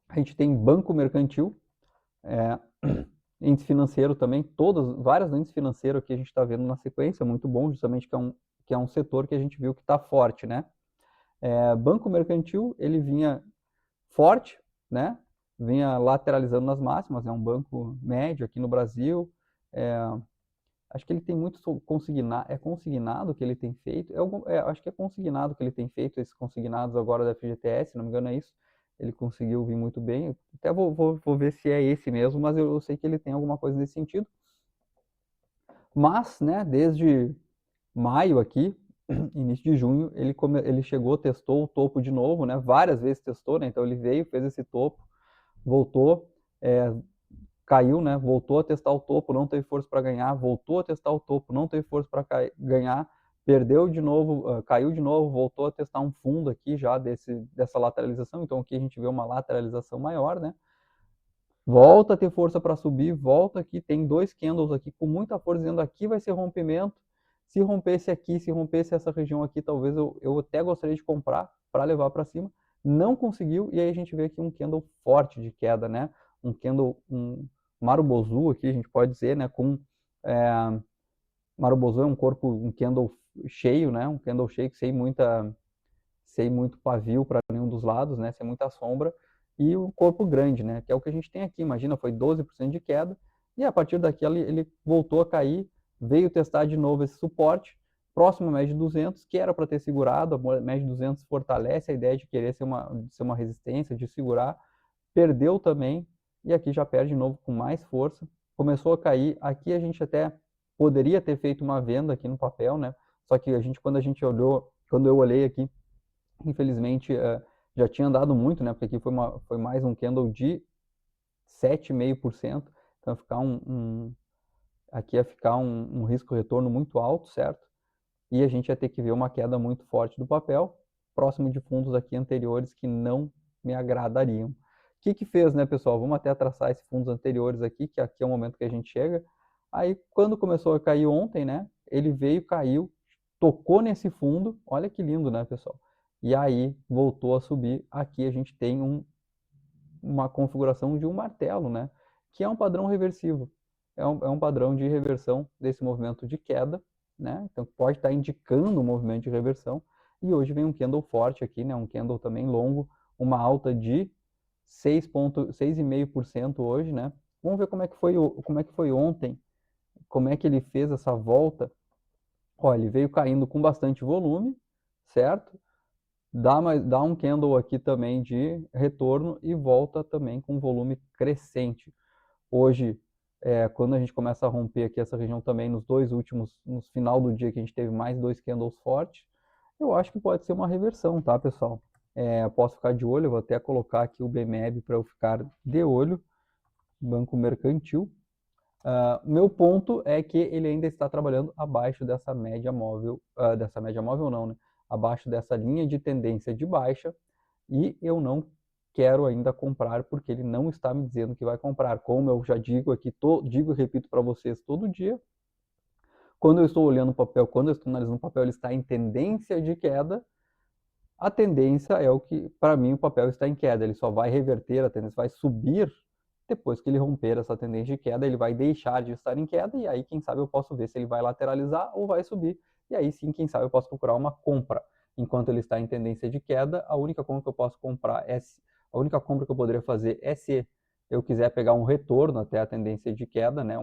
A gente tem banco mercantil, índice financeiro também, várias índices financeiros que a gente está vendo na sequência, muito bom, justamente que é um setor que a gente viu que está forte, né? Banco mercantil, ele vinha forte, né? Vinha lateralizando nas máximas, é um banco médio aqui no Brasil. Acho que ele tem muito consignado que ele tem feito. Acho que é consignado que ele tem feito, esses consignados agora da FGTS, se não me engano é isso. Ele conseguiu vir muito bem. Até vou ver se é esse mesmo, mas eu sei que ele tem alguma coisa nesse sentido. Mas, né, desde maio aqui, início de junho, ele chegou, testou o topo de novo, né? Várias vezes testou, né? Então ele veio, fez esse topo, voltou, caiu, né? Voltou a testar o topo, não teve força para ganhar, voltou a testar o topo, não teve força para ganhar, perdeu de novo, caiu de novo, voltou a testar um fundo aqui já dessa lateralização. Então aqui a gente vê uma lateralização maior, né? Volta a ter força para subir, volta aqui, tem 2 candles aqui com muita força, dizendo aqui vai ser rompimento. Se rompesse aqui, se rompesse essa região aqui, talvez eu até gostaria de comprar para levar para cima. não conseguiu, e aí a gente vê aqui um candle forte de queda, né? Um candle, um Marubozu aqui, a gente pode dizer, né? Marubozu é um corpo, um candle cheio, né? Um candle cheio sem muito pavio para nenhum dos lados, né? Sem muita sombra, e um corpo grande, né? Que é o que a gente tem aqui. Imagina, foi 12% de queda, e a partir daqui ele voltou a cair, veio testar de novo esse suporte, próximo à média de 200, que era para ter segurado, a média de 200 fortalece a ideia de querer ser uma resistência, de segurar, perdeu também, e aqui já perde de novo com mais força, começou a cair, aqui a gente até poderia ter feito uma venda aqui no papel, né? Só que quando eu olhei aqui, infelizmente já tinha andado muito, né? Porque aqui foi mais um candle de 7,5%, então aqui ia ficar um risco-retorno muito alto, certo? E a gente ia ter que ver uma queda muito forte do papel, próximo de fundos aqui anteriores que não me agradariam. O que fez, né, pessoal? Vamos até traçar esses fundos anteriores aqui, que aqui é o momento que a gente chega. Aí, quando começou a cair ontem, né, ele veio, caiu, tocou nesse fundo, olha que lindo, né, pessoal? E aí, voltou a subir. Aqui a gente tem uma configuração de um martelo, né, que é um padrão reversivo. É um padrão de reversão desse movimento de queda, né? Então pode estar indicando um movimento de reversão. E hoje vem um candle forte aqui, né? Um candle também longo, uma alta de 6,5% hoje, né? Vamos ver como é que foi ontem, como é que ele fez essa volta. Olha, ele veio caindo com bastante volume, certo? Dá um candle aqui também de retorno e volta também com volume crescente. Hoje, quando a gente começa a romper aqui essa região também no final do dia que a gente teve mais 2 candles fortes, eu acho que pode ser uma reversão, tá, pessoal? Eu posso ficar de olho, eu vou até colocar aqui o BMEB para eu ficar de olho, Banco Mercantil. Meu ponto é que ele ainda está trabalhando abaixo dessa média móvel não, né? Abaixo dessa linha de tendência de baixa, e eu não quero ainda comprar porque ele não está me dizendo que vai comprar. Como eu já digo aqui, digo e repito para vocês todo dia, quando eu estou olhando o papel, quando eu estou analisando o papel, ele está em tendência de queda. A tendência é o que, para mim, o papel está em queda. Ele só vai reverter, a tendência vai subir depois que ele romper essa tendência de queda. Ele vai deixar de estar em queda e aí, quem sabe, eu posso ver se ele vai lateralizar ou vai subir. E aí sim, quem sabe, eu posso procurar uma compra. Enquanto ele está em tendência de queda, a única compra que eu posso comprar a única compra que eu poderia fazer é se eu quiser pegar um retorno até a tendência de queda, né?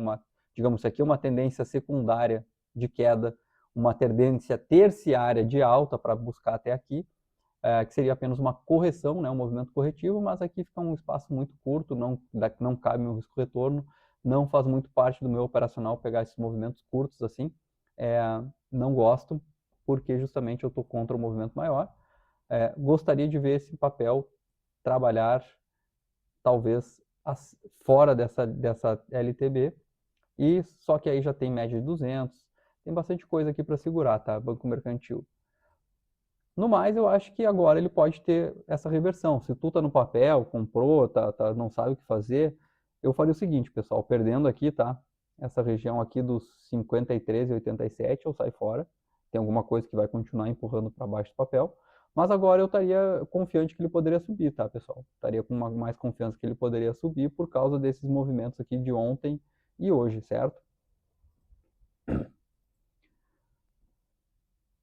Digamos, isso aqui é uma tendência secundária de queda, uma tendência terciária de alta para buscar até aqui, que seria apenas uma correção, né, um movimento corretivo, mas aqui fica um espaço muito curto, não cabe meu risco-retorno, não faz muito parte do meu operacional pegar esses movimentos curtos assim, não gosto, porque justamente eu estou contra o movimento maior. Gostaria de ver esse papel trabalhar, talvez, fora dessa LTB, e só que aí já tem média de 200, tem bastante coisa aqui para segurar, tá? Banco Mercantil. No mais, eu acho que agora ele pode ter essa reversão. Se tu tá no papel, comprou, não sabe o que fazer, eu faria o seguinte, pessoal, perdendo aqui, tá? Essa região aqui dos 53,87, eu saio fora. Tem alguma coisa que vai continuar empurrando para baixo do papel. Mas agora eu estaria confiante que ele poderia subir, tá, pessoal? Estaria com mais confiança que ele poderia subir por causa desses movimentos aqui de ontem e hoje, certo?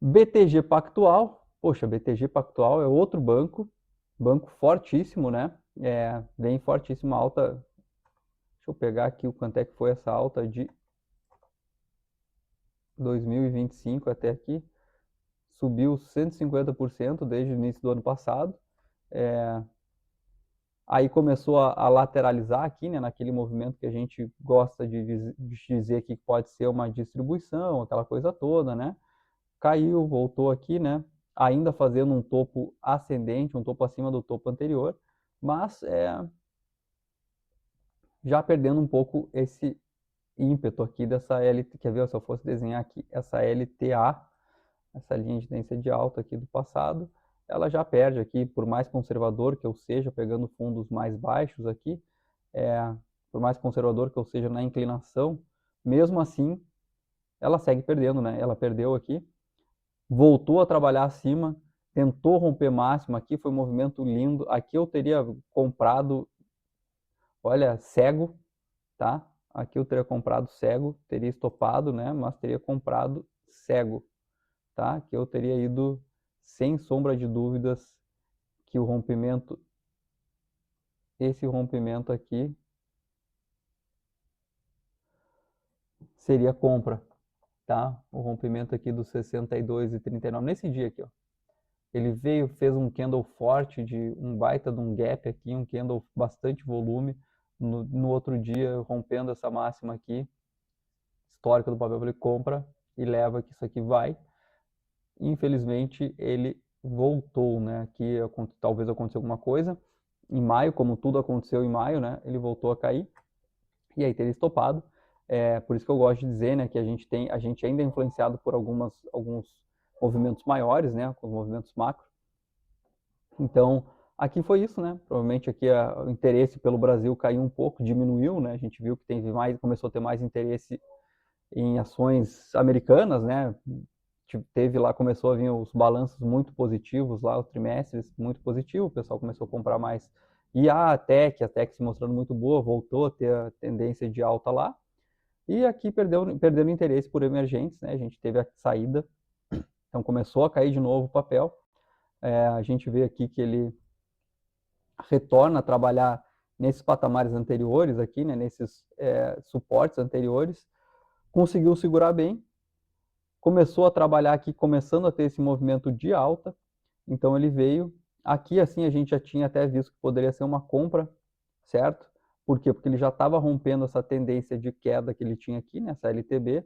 BTG Pactual, poxa, BTG Pactual é outro banco fortíssimo, né? Vem fortíssima alta. Deixa eu pegar aqui o quanto é que foi essa alta de 2025 até aqui. Subiu 150% desde o início do ano passado. Aí começou a lateralizar aqui, né, naquele movimento que a gente gosta de dizer que pode ser uma distribuição, aquela coisa toda, né? Caiu, voltou aqui, né? Ainda fazendo um topo ascendente, um topo acima do topo anterior, mas já perdendo um pouco esse ímpeto aqui dessa LT. Quer ver? Se eu fosse desenhar aqui essa LTA, essa linha de tendência de alta aqui do passado, ela já perde aqui, por mais conservador que eu seja, pegando fundos mais baixos aqui, por mais conservador que eu seja na inclinação, mesmo assim, ela segue perdendo, né? Ela perdeu aqui, voltou a trabalhar acima, tentou romper máximo aqui, foi um movimento lindo. Aqui eu teria comprado, olha, cego, tá? Aqui eu teria comprado cego, teria estopado, né? Mas teria comprado cego, tá? Aqui eu teria ido sem sombra de dúvidas que o rompimento, esse rompimento aqui seria compra, tá? O rompimento aqui dos 62,39 nesse dia aqui, ó. Ele veio, fez um candle forte de um baita de um gap aqui, um candle bastante volume. No outro dia, rompendo essa máxima aqui, histórica do papel, ele compra e leva que isso aqui vai. Infelizmente, ele voltou, né? Aqui talvez aconteceu alguma coisa. Em maio, como tudo aconteceu em maio, né? Ele voltou a cair e aí teria estopado. Por isso que eu gosto de dizer, né, que a gente ainda é influenciado por alguns movimentos maiores, né, com os movimentos macro. Então, aqui foi isso, né? Provavelmente aqui o interesse pelo Brasil caiu um pouco, diminuiu, né? A gente viu que começou a ter mais interesse em ações americanas, né? Teve lá, começou a vir os balanços muito positivos lá, os trimestres muito positivos, o pessoal começou a comprar mais. E a Tech se mostrando muito boa, voltou a ter a tendência de alta lá. E aqui perdendo interesse por emergentes, né? A gente teve a saída, então começou a cair de novo o papel. A gente vê aqui que ele retorna a trabalhar nesses patamares anteriores aqui, né? Nesses suportes anteriores, conseguiu segurar bem, começou a trabalhar aqui, começando a ter esse movimento de alta, então ele veio, aqui assim a gente já tinha até visto que poderia ser uma compra, certo? Por quê? Porque ele já estava rompendo essa tendência de queda que ele tinha aqui, nessa LTB,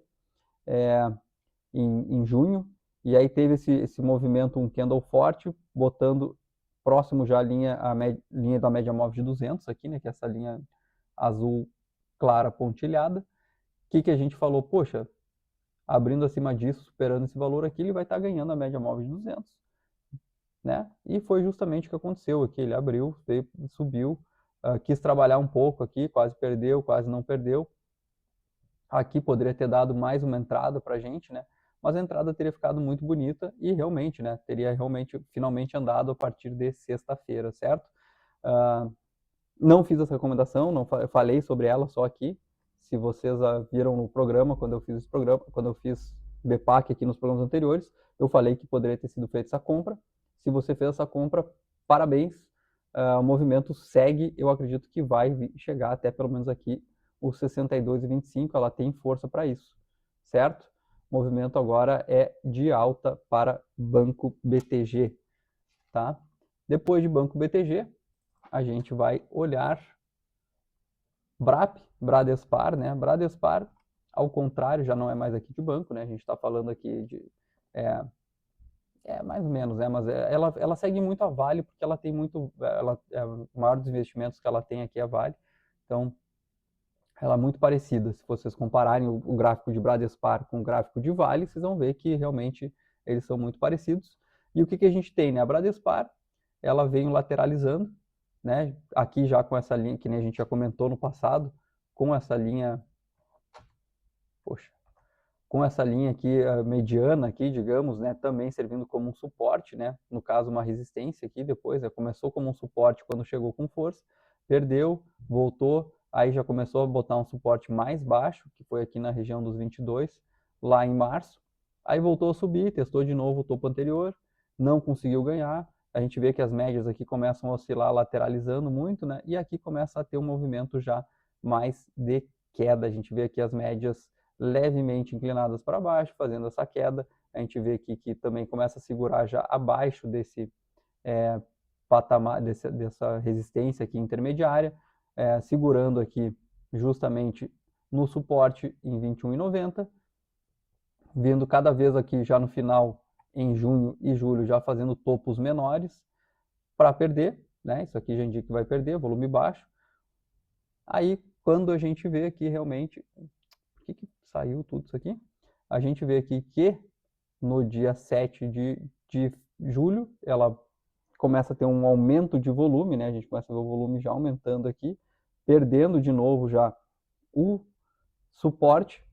em junho, e aí teve esse movimento, um candle forte, botando próximo já a linha da média móvel de 200 aqui, né, que é essa linha azul clara pontilhada. O que a gente falou? Poxa, abrindo acima disso, superando esse valor aqui, ele vai estar ganhando a média móvel de 200, né? E foi justamente o que aconteceu aqui, ele abriu, veio, subiu, quis trabalhar um pouco aqui, quase perdeu, quase não perdeu. Aqui poderia ter dado mais uma entrada para a gente, né? Mas a entrada teria ficado muito bonita e realmente, né? Teria realmente, finalmente andado a partir de sexta-feira, certo? Não fiz essa recomendação, não falei sobre ela só aqui. Se vocês viram no programa, quando eu fiz esse programa, quando eu fiz BPAC aqui nos programas anteriores, eu falei que poderia ter sido feita essa compra. Se você fez essa compra, parabéns. O movimento segue, eu acredito que vai chegar até pelo menos aqui os 62,25, ela tem força para isso, certo? O movimento agora é de alta para Banco BTG, tá? Depois de Banco BTG, a gente vai olhar Bradespar, né? Bradespar, ao contrário, já não é mais aqui de banco, né? A gente está falando aqui de mais ou menos, né? Mas ela segue muito a Vale porque ela tem muito, o maior dos investimentos que ela tem aqui é a Vale, então ela é muito parecida. Se vocês compararem o gráfico de Bradespar com o gráfico de Vale, vocês vão ver que realmente eles são muito parecidos. E o que a gente tem, né? A Bradespar, ela vem lateralizando, né? Aqui já com essa linha, que nem a gente já comentou no passado, com essa linha, com essa linha aqui mediana aqui, digamos, né? Também servindo como um suporte, né? No caso, uma resistência aqui depois, né? Começou como um suporte quando chegou com força, perdeu, voltou, aí já começou a botar um suporte mais baixo, que foi aqui na região dos 22, lá em março, aí voltou a subir, testou de novo o topo anterior, não conseguiu ganhar, a gente vê que as médias aqui começam a oscilar lateralizando muito, né? E aqui começa a ter um movimento já mais de queda, a gente vê aqui as médias levemente inclinadas para baixo, fazendo essa queda, a gente vê aqui que também começa a segurar já abaixo desse patamar, dessa resistência aqui intermediária, segurando aqui justamente no suporte em 21,90, vindo cada vez aqui já no final, em junho e julho, já fazendo topos menores para perder, né? Isso aqui já indica que vai perder, volume baixo. Aí, quando a gente vê aqui realmente, por que saiu tudo isso aqui? A gente vê aqui que no dia 7 de julho, ela começa a ter um aumento de volume, né? A gente começa a ver o volume já aumentando aqui, perdendo de novo já o suporte.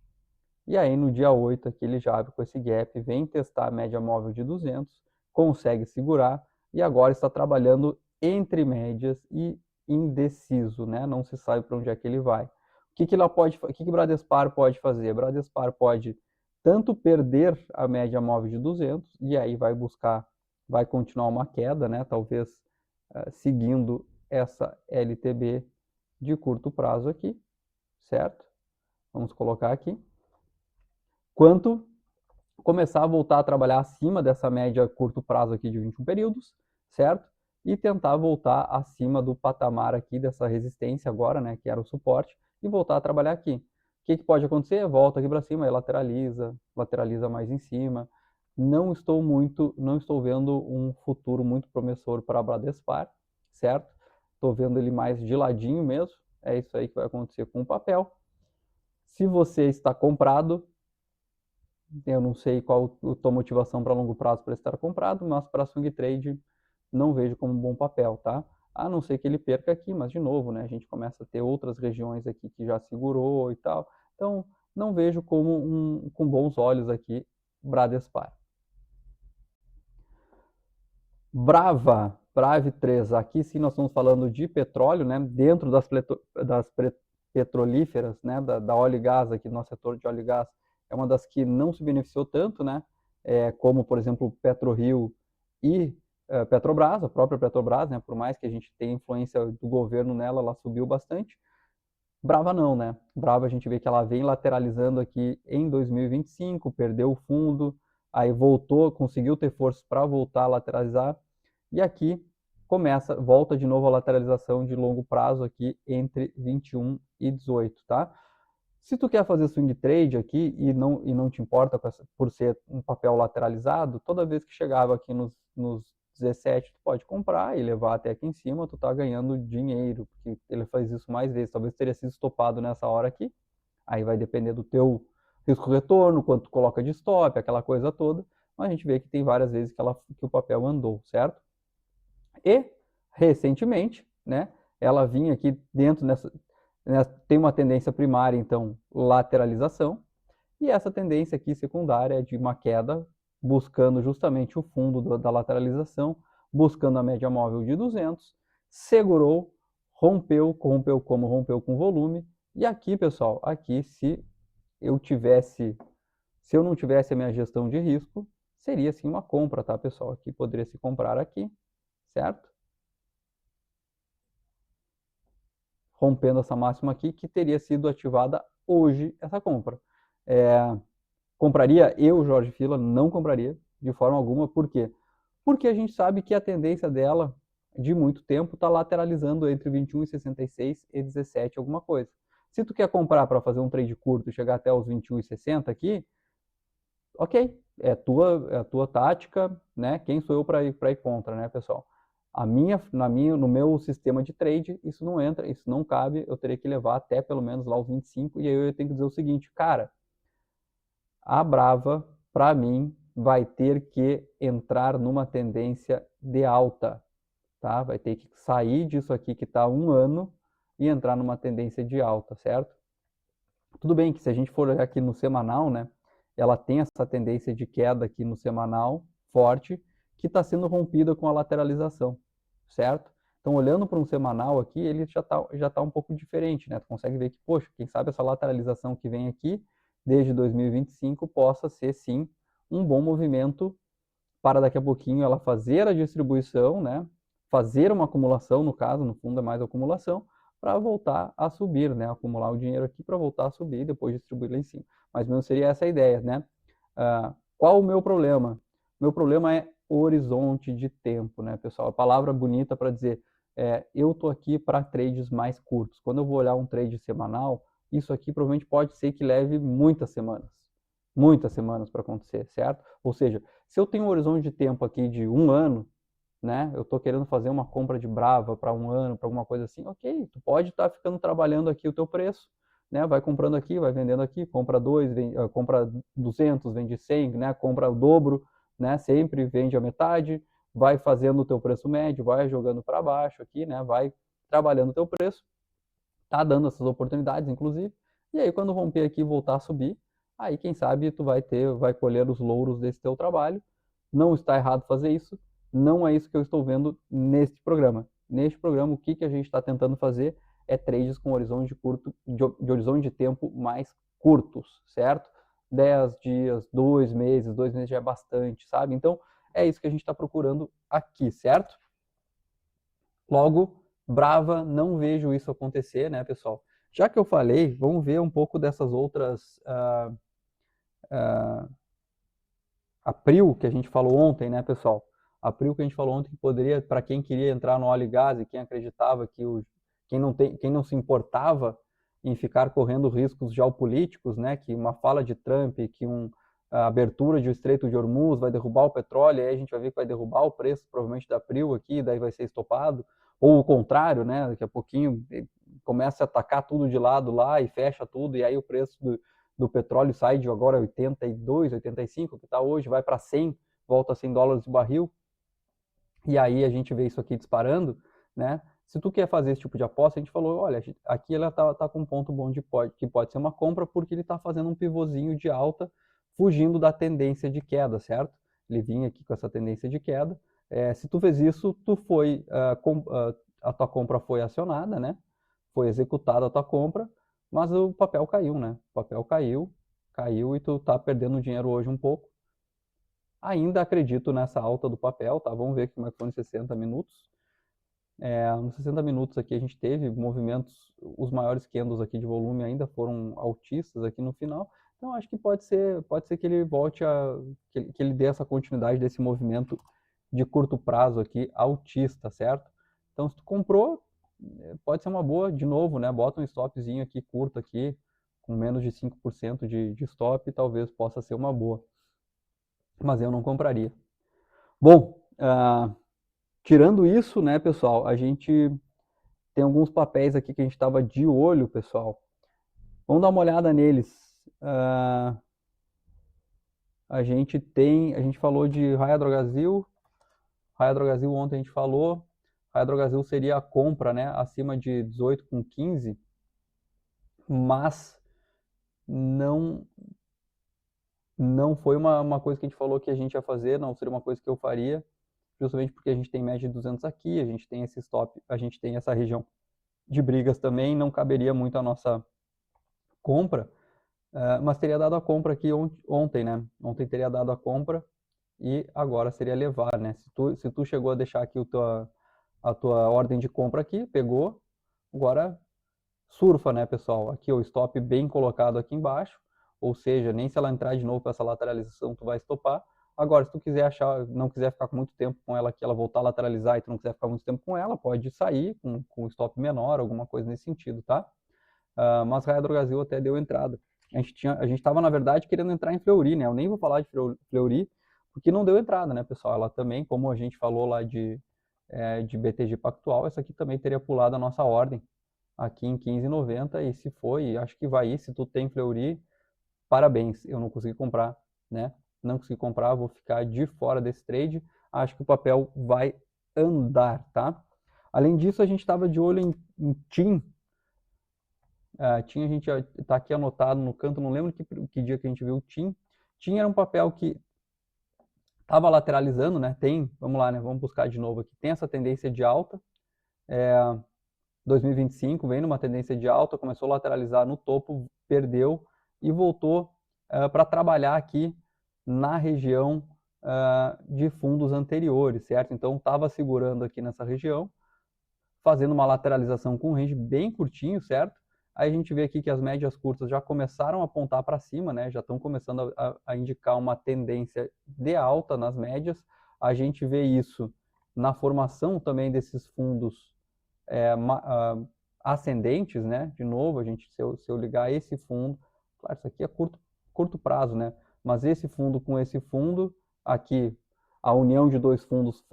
E aí no dia 8 aqui ele já abre com esse gap, vem testar a média móvel de 200, consegue segurar e agora está trabalhando entre médias e indeciso, né? Não se sabe para onde é que ele vai. O que Bradespar pode fazer? Bradespar pode tanto perder a média móvel de 200 e aí vai continuar uma queda, né? Talvez seguindo essa LTB de curto prazo aqui, certo? Vamos colocar aqui. Quanto começar a voltar a trabalhar acima dessa média curto prazo aqui de 21 períodos, certo? E tentar voltar acima do patamar aqui dessa resistência agora, né, que era o suporte, e voltar a trabalhar aqui. O que pode acontecer? Volta aqui para cima e lateraliza mais em cima. Não estou vendo um futuro muito promissor para a Bradespar, certo? Estou vendo ele mais de ladinho mesmo. É isso aí que vai acontecer com o papel. Se você está comprado, eu não sei qual a tua motivação para longo prazo para estar comprado, mas para swing trade não vejo como um bom papel, tá? A não ser que ele perca aqui, mas de novo, né? A gente começa a ter outras regiões aqui que já segurou e tal. Então, não vejo com bons olhos aqui Bradespar. Brave 3, aqui sim nós estamos falando de petróleo, né? Dentro das petrolíferas, né? Da óleo e gás aqui, nosso setor de óleo e gás, é uma das que não se beneficiou tanto, né? Como, por exemplo, PetroRio e Petrobras, a própria Petrobras, né? Por mais que a gente tenha influência do governo nela, ela subiu bastante. Brava não, né? Brava a gente vê que ela vem lateralizando aqui em 2025, perdeu o fundo, aí voltou, conseguiu ter forças para voltar a lateralizar, e aqui volta de novo a lateralização de longo prazo aqui entre 21 e 18, tá? Se tu quer fazer swing trade aqui e não te importa por ser um papel lateralizado, toda vez que chegava aqui nos 17, tu pode comprar e levar até aqui em cima, tu tá ganhando dinheiro, porque ele faz isso mais vezes. Talvez teria sido estopado nessa hora aqui, aí vai depender do teu risco-retorno, quanto tu coloca de stop, aquela coisa toda, mas a gente vê que tem várias vezes que o papel andou, certo? E, recentemente, né, ela vinha aqui dentro tem uma tendência primária, então, lateralização, e essa tendência aqui secundária é de uma queda, buscando justamente o fundo da lateralização, buscando a média móvel de 200, segurou, rompeu com volume, e aqui, pessoal, aqui se eu não tivesse a minha gestão de risco, seria sim uma compra, tá, pessoal? Aqui poderia se comprar aqui, certo? Rompendo essa máxima aqui, que teria sido ativada hoje essa compra. Compraria? Eu, Jorge Fila, não compraria de forma alguma. Por quê? Porque a gente sabe que a tendência dela, de muito tempo, está lateralizando entre 21,66 e 17 alguma coisa. Se tu quer comprar para fazer um trade curto e chegar até os 21,60 aqui, ok, é a tua tática, né? Quem sou eu para ir contra, né, pessoal? No meu sistema de trade, isso não entra, isso não cabe, eu teria que levar até pelo menos lá os 25, e aí eu tenho que dizer o seguinte, cara, a Brava, para mim, vai ter que entrar numa tendência de alta, tá? Vai ter que sair disso aqui que está 1 ano e entrar numa tendência de alta, certo? Tudo bem que se a gente for olhar aqui no semanal, né, ela tem essa tendência de queda aqui no semanal forte, que está sendo rompida com a lateralização, certo? Então, olhando para um semanal aqui, ele já tá um pouco diferente, né? Tu consegue ver que, poxa, quem sabe essa lateralização que vem aqui, desde 2025, possa ser, sim, um bom movimento para daqui a pouquinho ela fazer a distribuição, né? Fazer uma acumulação, no caso, no fundo é mais acumulação, para voltar a subir, né? Acumular o dinheiro aqui para voltar a subir e depois distribuir lá em cima. Mas mesmo seria essa a ideia, né? Qual o meu problema? Meu problema é horizonte de tempo, né, pessoal? A palavra bonita para dizer eu tô aqui para trades mais curtos. Quando eu vou olhar um trade semanal, isso aqui provavelmente pode ser que leve muitas semanas para acontecer, certo? Ou seja, se eu tenho um horizonte de tempo aqui de 1 ano, né? Eu estou querendo fazer uma compra de Brava para 1 ano, para alguma coisa assim, ok, tu pode estar ficando trabalhando aqui o teu preço, né? Vai comprando aqui, vai vendendo aqui, compra 2, compra 200, vende 100, né? Compra o dobro, né? Sempre vende a metade, vai fazendo o teu preço médio, vai jogando para baixo aqui, né? Vai trabalhando o teu preço, tá dando essas oportunidades, inclusive, e aí quando romper aqui e voltar a subir, aí quem sabe tu vai colher os louros desse teu trabalho, Não está errado fazer isso, não é isso que eu estou vendo neste programa. Neste programa, o que a gente está tentando fazer é trades com horizonte de horizonte de tempo mais curtos, certo? 10 dias, 2 meses já é bastante, sabe? Então, é isso que a gente está procurando aqui, certo? Logo, Brava, não vejo isso acontecer, né, pessoal? Já que eu falei, vamos ver um pouco dessas outras a PRIO que a gente falou ontem, né, pessoal? A PRIO que a gente falou ontem que poderia, para quem queria entrar no óleo e gás e quem acreditava que quem não se importava em ficar correndo riscos geopolíticos, né, que uma fala de Trump, que a abertura de o Estreito de Hormuz vai derrubar o petróleo, e aí a gente vai ver que vai derrubar o preço provavelmente da PRIO aqui, daí vai ser estopado, ou o contrário, né, daqui a pouquinho começa a atacar tudo de lado lá e fecha tudo, e aí o preço do petróleo sai de agora 82, 85, que está hoje, vai para 100, volta a 100 dólares o barril, e aí a gente vê isso aqui disparando, né? Se tu quer fazer esse tipo de aposta, a gente falou, olha, aqui ela tá com um ponto bom que pode ser uma compra, porque ele está fazendo um pivôzinho de alta, fugindo da tendência de queda, certo? Ele vinha aqui com essa tendência de queda. Se tu fez isso, a tua compra foi acionada, né? Foi executada a tua compra, mas o papel caiu, né? O papel caiu e tu tá perdendo dinheiro hoje um pouco. Ainda acredito nessa alta do papel, tá? Vamos ver como é que foi nos 60 minutos. Nos 60 minutos aqui a gente teve movimentos, os maiores candles aqui de volume ainda foram altistas aqui no final. Então acho que pode ser que ele volte que ele dê essa continuidade desse movimento de curto prazo aqui altista, certo? Então se tu comprou, pode ser uma boa de novo, né? Bota um stopzinho aqui curto aqui, com menos de 5% de stop, talvez possa ser uma boa. Mas eu não compraria. Bom, tirando isso, né, pessoal, a gente tem alguns papéis aqui que a gente estava de olho, pessoal. Vamos dar uma olhada neles. A gente falou de Raia Drogasil. Raia Drogasil ontem a gente falou. Raia Drogasil seria a compra, né, acima de 18,15, mas não foi uma coisa que a gente falou que a gente ia fazer, não seria uma coisa que eu faria, justamente porque a gente tem média de 200 aqui, a gente tem esse stop, a gente tem essa região de brigas também, não caberia muito a nossa compra, mas teria dado a compra aqui ontem, né? Ontem teria dado a compra e agora seria levar, né? Se tu chegou a deixar aqui a tua ordem de compra aqui, pegou, agora surfa, né, pessoal? Aqui o stop bem colocado aqui embaixo, ou seja, nem se ela entrar de novo para essa lateralização, tu vai estopar. Agora, se tu quiser não quiser ficar com muito tempo com ela aqui, ela voltar a lateralizar e tu não quiser ficar muito tempo com ela, pode sair com stop menor, alguma coisa nesse sentido, tá? Mas Raia Drogasil até deu entrada. A gente estava, na verdade, querendo entrar em Fleury, né? Eu nem vou falar de Fleury, porque não deu entrada, né, pessoal? Ela também, como a gente falou lá de BTG Pactual, essa aqui também teria pulado a nossa ordem aqui em 15,90 e se foi, acho que vai ir, se tu tem Fleury, parabéns, eu não consegui comprar, né? Não consegui comprar, vou ficar de fora desse trade, acho que o papel vai andar, tá? Além disso, a gente estava de olho em TIM, TIM a gente está aqui anotado no canto, não lembro que dia que a gente viu o TIM. TIM era um papel que estava lateralizando, né? Vamos lá, né? Vamos buscar de novo aqui. Tem essa tendência de alta. 2025 vem numa tendência de alta, começou a lateralizar no topo, perdeu e voltou para trabalhar aqui na região de fundos anteriores, certo? Então estava segurando aqui nessa região, fazendo uma lateralização com um range bem curtinho, certo? Aí a gente vê aqui que as médias curtas já começaram a apontar para cima, né? Já estão começando a indicar uma tendência de alta nas médias. A gente vê isso na formação também desses fundos ascendentes, né? De novo, se eu ligar esse fundo, claro, isso aqui é curto prazo, né? Mas esse fundo com esse fundo, aqui a união de dois fundos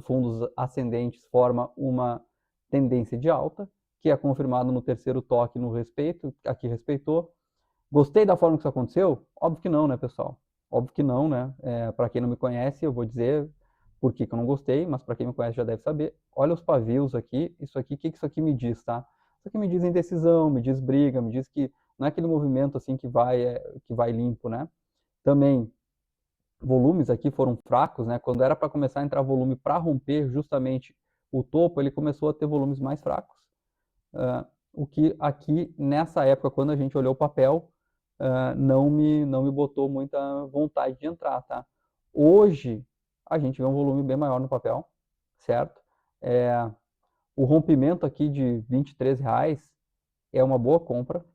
fundos ascendentes forma uma tendência de alta, que é confirmado no terceiro toque no respeito, aqui respeitou. Gostei da forma que isso aconteceu? Óbvio que não, né, pessoal? Óbvio que não, né? Para quem não me conhece, eu vou dizer por que eu não gostei, mas para quem me conhece já deve saber. Olha os pavios aqui, isso aqui, o que isso aqui me diz, tá? Isso aqui me diz indecisão, me diz briga, me diz que não é aquele movimento assim que vai limpo, né? Também volumes aqui foram fracos, né? Quando era para começar a entrar volume para romper justamente o topo, ele começou a ter volumes mais fracos. O que aqui, nessa época, quando a gente olhou o papel, não me botou muita vontade de entrar, tá? Hoje, a gente vê um volume bem maior no papel, certo? O rompimento aqui de R$ 23 é uma boa compra,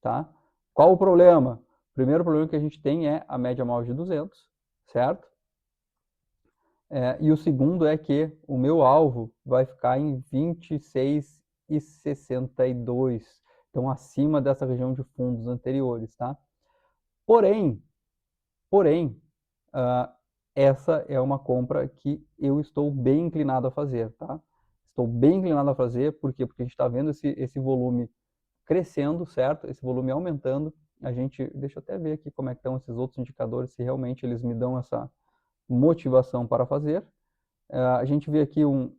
tá? Qual o problema? O primeiro problema que a gente tem é a média móvel de 200, certo? E o segundo é que o meu alvo vai ficar em 26,62, então acima dessa região de fundos anteriores, tá? Porém, essa é uma compra que eu estou bem inclinado a fazer, tá? Estou bem inclinado a fazer, por quê? Porque a gente está vendo esse volume crescendo, certo? Esse volume aumentando. Deixa eu até ver aqui como é que estão esses outros indicadores, se realmente eles me dão essa motivação para fazer. A gente vê aqui o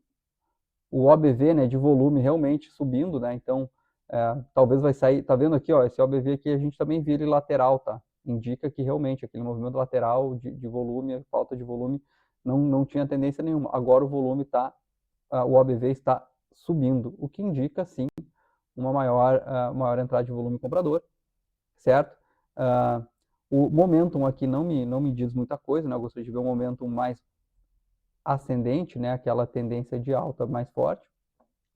OBV, né, de volume realmente subindo, né? Então, talvez vai sair, tá vendo aqui, ó, esse OBV aqui a gente também vira lateral, tá? Indica que realmente aquele movimento lateral de volume, falta de volume, não tinha tendência nenhuma. Agora o volume tá, o OBV está subindo, o que indica, sim, uma maior entrada de volume comprador, certo? O momentum aqui não me diz muita coisa, né? Eu gostaria de ver um momentum mais ascendente, né? Aquela tendência de alta mais forte,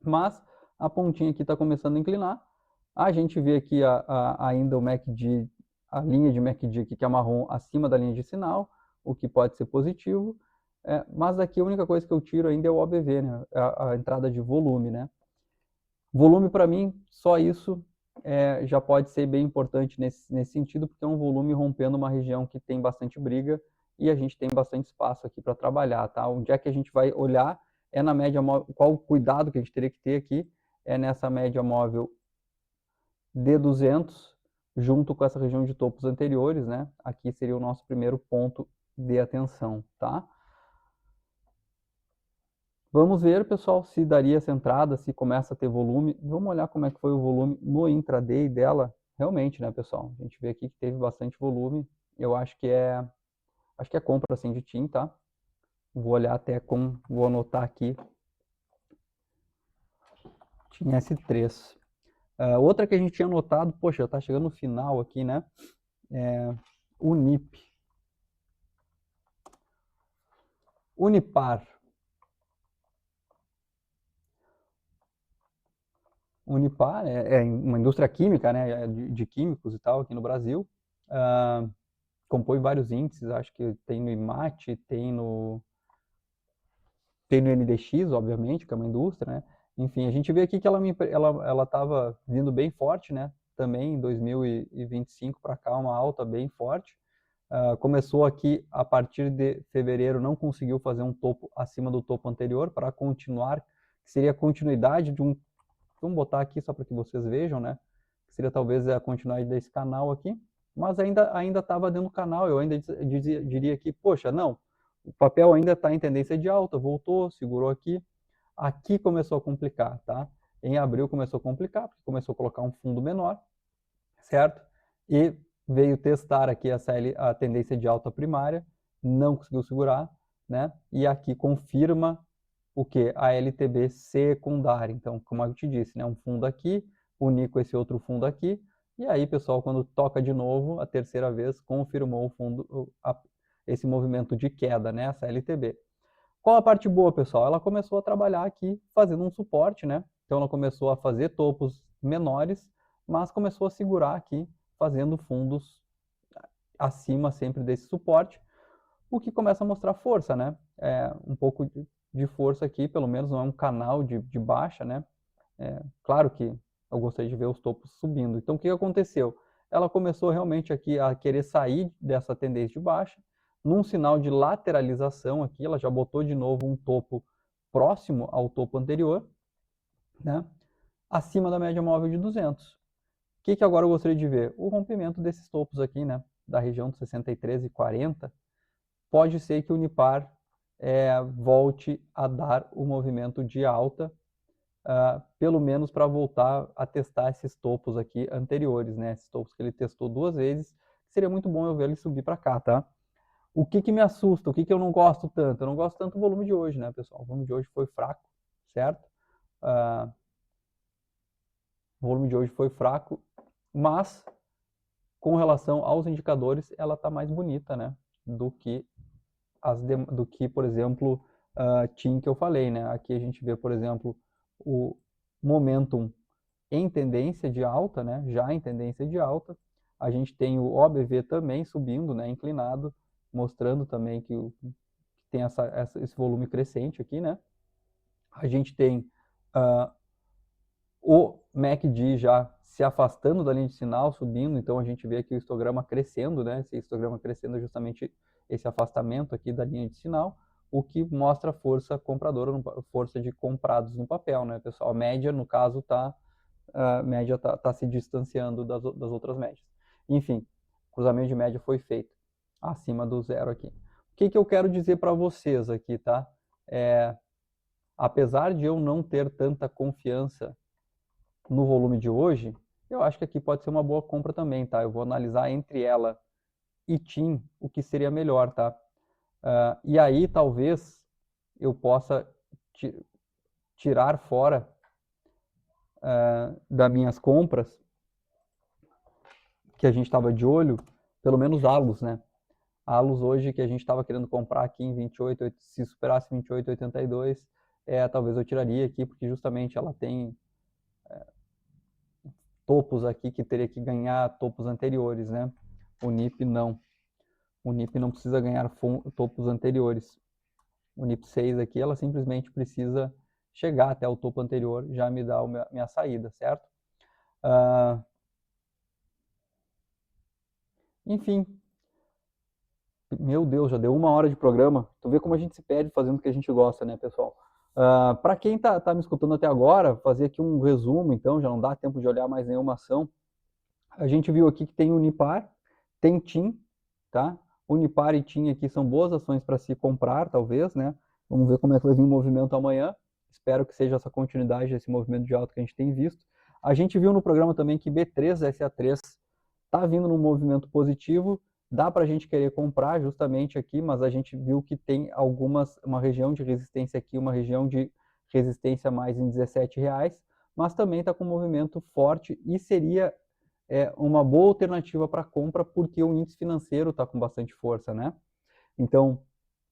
mas a pontinha aqui está começando a inclinar. A gente vê aqui ainda o MACD, a linha de MACD aqui que é marrom acima da linha de sinal, o que pode ser positivo, mas aqui a única coisa que eu tiro ainda é o OBV, né? A entrada de volume, né? Volume para mim, só isso já pode ser bem importante nesse sentido, porque é um volume rompendo uma região que tem bastante briga e a gente tem bastante espaço aqui para trabalhar, tá? Onde é que a gente vai olhar é na média móvel, qual o cuidado que a gente teria que ter aqui é nessa média móvel de 200 junto com essa região de topos anteriores, né? Aqui seria o nosso primeiro ponto de atenção, tá? Vamos ver, pessoal, se daria essa entrada, se começa a ter volume. Vamos olhar como é que foi o volume no intraday dela. Realmente, né, pessoal? A gente vê aqui que teve bastante volume. Eu acho que é compra assim de TIM, tá? Vou olhar até vou anotar aqui. TIM S3. Outra que a gente tinha anotado, poxa, tá chegando no final aqui, né? Unip. Unipar. Unipar é uma indústria química, né? De químicos e tal aqui no Brasil. Compõe vários índices, acho que tem no IMAT, tem no NDX, obviamente, que é uma indústria, né? Enfim, a gente vê aqui que ela estava vindo bem forte, né? Também em 2025 para cá, uma alta bem forte. Começou aqui a partir de fevereiro, não conseguiu fazer um topo acima do topo anterior para continuar, que seria a continuidade de um. Vamos botar aqui só para que vocês vejam, né? Que seria talvez a continuidade desse canal aqui, mas ainda estava dentro do canal. Eu ainda diria aqui, poxa, não, o papel ainda está em tendência de alta, voltou, segurou aqui. Aqui começou a complicar, tá? Em abril começou a complicar, porque começou a colocar um fundo menor, certo? E veio testar aqui a tendência de alta primária, não conseguiu segurar, né? E aqui confirma o que? A LTB secundária. Então, como eu te disse, né? Um fundo aqui, unir com esse outro fundo aqui, e aí, pessoal, quando toca de novo, a terceira vez, confirmou o fundo, esse movimento de queda, né? Essa LTB. Qual a parte boa, pessoal? Ela começou a trabalhar aqui fazendo um suporte, né? Então ela começou a fazer topos menores, mas começou a segurar aqui, fazendo fundos acima sempre desse suporte, o que começa a mostrar força, né? Um pouco de força aqui, pelo menos não é um canal de baixa, né? Claro que eu gostaria de ver os topos subindo. Então o que aconteceu? Ela começou realmente aqui a querer sair dessa tendência de baixa, num sinal de lateralização aqui, ela já botou de novo um topo próximo ao topo anterior, né? Acima da média móvel de 200. O que agora eu gostaria de ver? O rompimento desses topos aqui, né? Da região de 63,40. Pode ser que o Unipar volte a dar o movimento de alta, pelo menos para voltar a testar esses topos aqui anteriores, né? Esses topos que ele testou duas vezes. Seria muito bom eu ver ele subir para cá, tá? O que me assusta? O que eu não gosto tanto? Eu não gosto tanto do volume de hoje, né, pessoal? O volume de hoje foi fraco, certo? O volume de hoje foi fraco, mas com relação aos indicadores, ela está mais bonita, né? Do que, por exemplo, TIM que eu falei, né? Aqui a gente vê, por exemplo, o momentum em tendência de alta, né? Já em tendência de alta. A gente tem o OBV também subindo, né? Inclinado, mostrando também que tem esse volume crescente aqui, né? A gente tem o MACD já se afastando da linha de sinal, subindo, então a gente vê aqui o histograma crescendo, né? Esse histograma crescendo é justamente esse afastamento aqui da linha de sinal, o que mostra força compradora, força de comprados no papel, né, pessoal? A média, no caso, a média tá se distanciando das outras médias. Enfim, o cruzamento de média foi feito acima do zero aqui. O que eu quero dizer para vocês aqui, tá? Apesar de eu não ter tanta confiança no volume de hoje, eu acho que aqui pode ser uma boa compra também, tá? Eu vou analisar entre ela e TIM o que seria melhor, tá? E aí talvez eu possa tirar fora das minhas compras que a gente estava de olho, pelo menos Alus, né? Alus hoje que a gente estava querendo comprar aqui em 28, se superasse 28,82, talvez eu tiraria aqui, porque justamente ela tem topos aqui que teria que ganhar topos anteriores, né? O NIP não. O NIP não precisa ganhar topos anteriores. O NIP 6 aqui, ela simplesmente precisa chegar até o topo anterior, já me dá a minha saída, certo? Enfim, meu Deus, já deu 1 hora de programa. Tu vê como a gente se perde fazendo o que a gente gosta, né, pessoal? Para quem tá me escutando até agora, fazer aqui um resumo, então, já não dá tempo de olhar mais nenhuma ação. A gente viu aqui que tem Unipar, tem TIM, tá? Unipar e TIM aqui são boas ações para se comprar, talvez, né? Vamos ver como é que vai vir o movimento amanhã. Espero que seja essa continuidade desse movimento de alta que a gente tem visto. A gente viu no programa também que B3, SA3 está vindo num movimento positivo. Dá para a gente querer comprar justamente aqui, mas a gente viu que tem uma região de resistência aqui, uma região de resistência mais em R$17, mas também está com um movimento forte e seria uma boa alternativa para compra porque o índice financeiro está com bastante força, né? Então,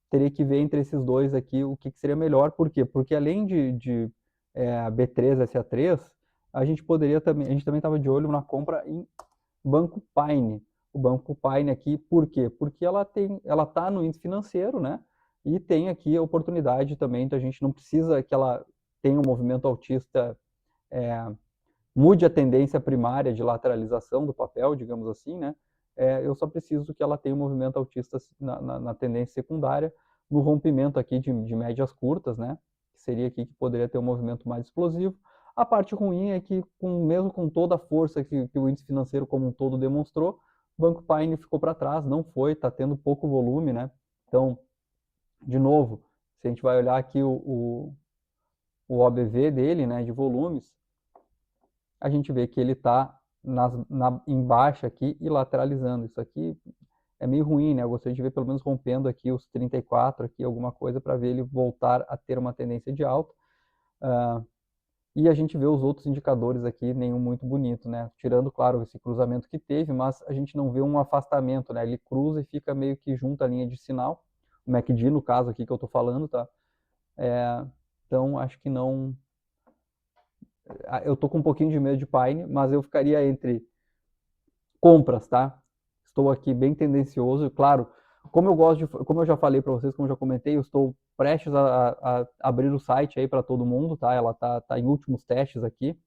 teria que ver entre esses dois aqui o que seria melhor. Por quê? Porque além de B3, SA3, a gente também estava de olho na compra em Banco Paine. O Banco Paine aqui, por quê? Porque ela está no índice financeiro, né? E tem aqui a oportunidade também, então a gente não precisa que ela tenha um movimento altista, mude a tendência primária de lateralização do papel, digamos assim, né? Eu só preciso que ela tenha um movimento altista na tendência secundária, no rompimento aqui de médias curtas, né? Que seria aqui que poderia ter um movimento mais explosivo. A parte ruim é que, mesmo com toda a força que o índice financeiro como um todo demonstrou, o Banco Paine ficou para trás, não foi, está tendo pouco volume, né? Então, de novo, se a gente vai olhar aqui o OBV dele, né, de volumes, a gente vê que ele está embaixo aqui e lateralizando. Isso aqui é meio ruim, né? Eu gostaria de ver pelo menos rompendo aqui os 34, aqui, alguma coisa, para ver ele voltar a ter uma tendência de alta. E a gente vê os outros indicadores aqui, nenhum muito bonito, né? Tirando, claro, esse cruzamento que teve, mas a gente não vê um afastamento, né? Ele cruza e fica meio que junto à linha de sinal. O MACD, no caso aqui que eu estou falando, tá? Então, acho que não... Eu tô com um pouquinho de medo de Pine, mas eu ficaria entre compras, tá? Estou aqui bem tendencioso, claro. Como eu já falei para vocês, como eu já comentei, eu estou prestes a abrir o site aí para todo mundo, tá? Ela tá em últimos testes aqui,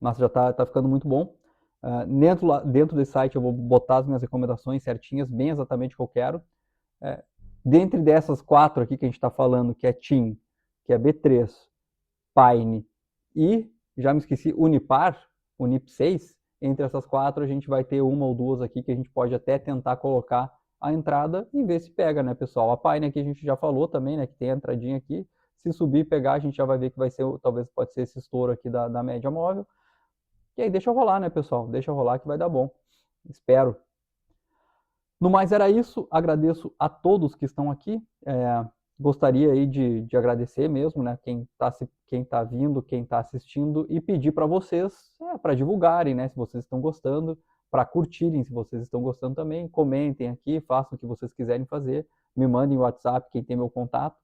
mas já tá ficando muito bom. Dentro desse site eu vou botar as minhas recomendações certinhas, bem exatamente o que eu quero. Dentre dessas 4 aqui que a gente está falando, que é TIM, que é B3, Pine e, já me esqueci, Unipar, Unip 6, entre essas 4 a gente vai ter uma ou duas aqui que a gente pode até tentar colocar a entrada e ver se pega, né, pessoal? A Pine aqui a gente já falou também, né, que tem a entradinha aqui. Se subir e pegar, a gente já vai ver que vai ser, talvez pode ser esse estouro aqui da média móvel. E aí deixa rolar, né, pessoal? Deixa rolar que vai dar bom. Espero. No mais era isso, agradeço a todos que estão aqui, gostaria aí de agradecer mesmo, né, quem tá vindo, quem está assistindo, e pedir para vocês, para divulgarem, né, se vocês estão gostando, para curtirem se vocês estão gostando também, comentem aqui, façam o que vocês quiserem fazer, me mandem o WhatsApp, quem tem meu contato,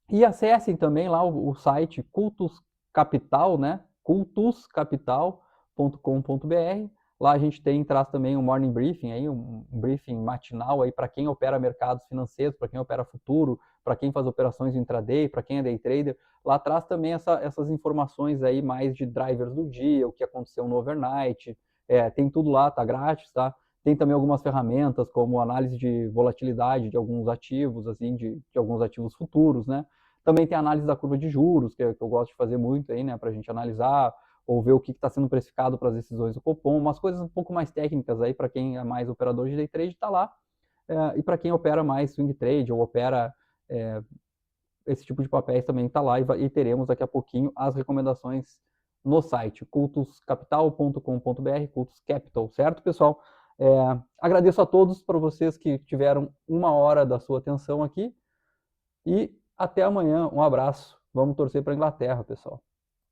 e acessem também lá o site Cultus Capital, né? cultuscapital.com.br. Lá a gente traz também um morning briefing, aí, um briefing matinal aí para quem opera mercados financeiros, para quem opera futuro, para quem faz operações intraday, para quem é day trader. Lá traz também essas informações aí mais de drivers do dia, o que aconteceu no overnight. Tem tudo lá, tá grátis, tá? Tem também algumas ferramentas como análise de volatilidade de alguns ativos, assim, de alguns ativos futuros, né? Também tem a análise da curva de juros, que eu gosto de fazer muito aí, né, para a gente analisar ou ver o que está sendo precificado para as decisões do Copom, umas coisas um pouco mais técnicas aí para quem é mais operador de day trade está lá, e para quem opera mais swing trade ou opera esse tipo de papéis também está lá e teremos daqui a pouquinho as recomendações no site cultuscapital.com.br, Cultus Capital, certo, pessoal? Agradeço a todos para vocês que tiveram 1 hora da sua atenção aqui e até amanhã. Um abraço. Vamos torcer para a Inglaterra, pessoal.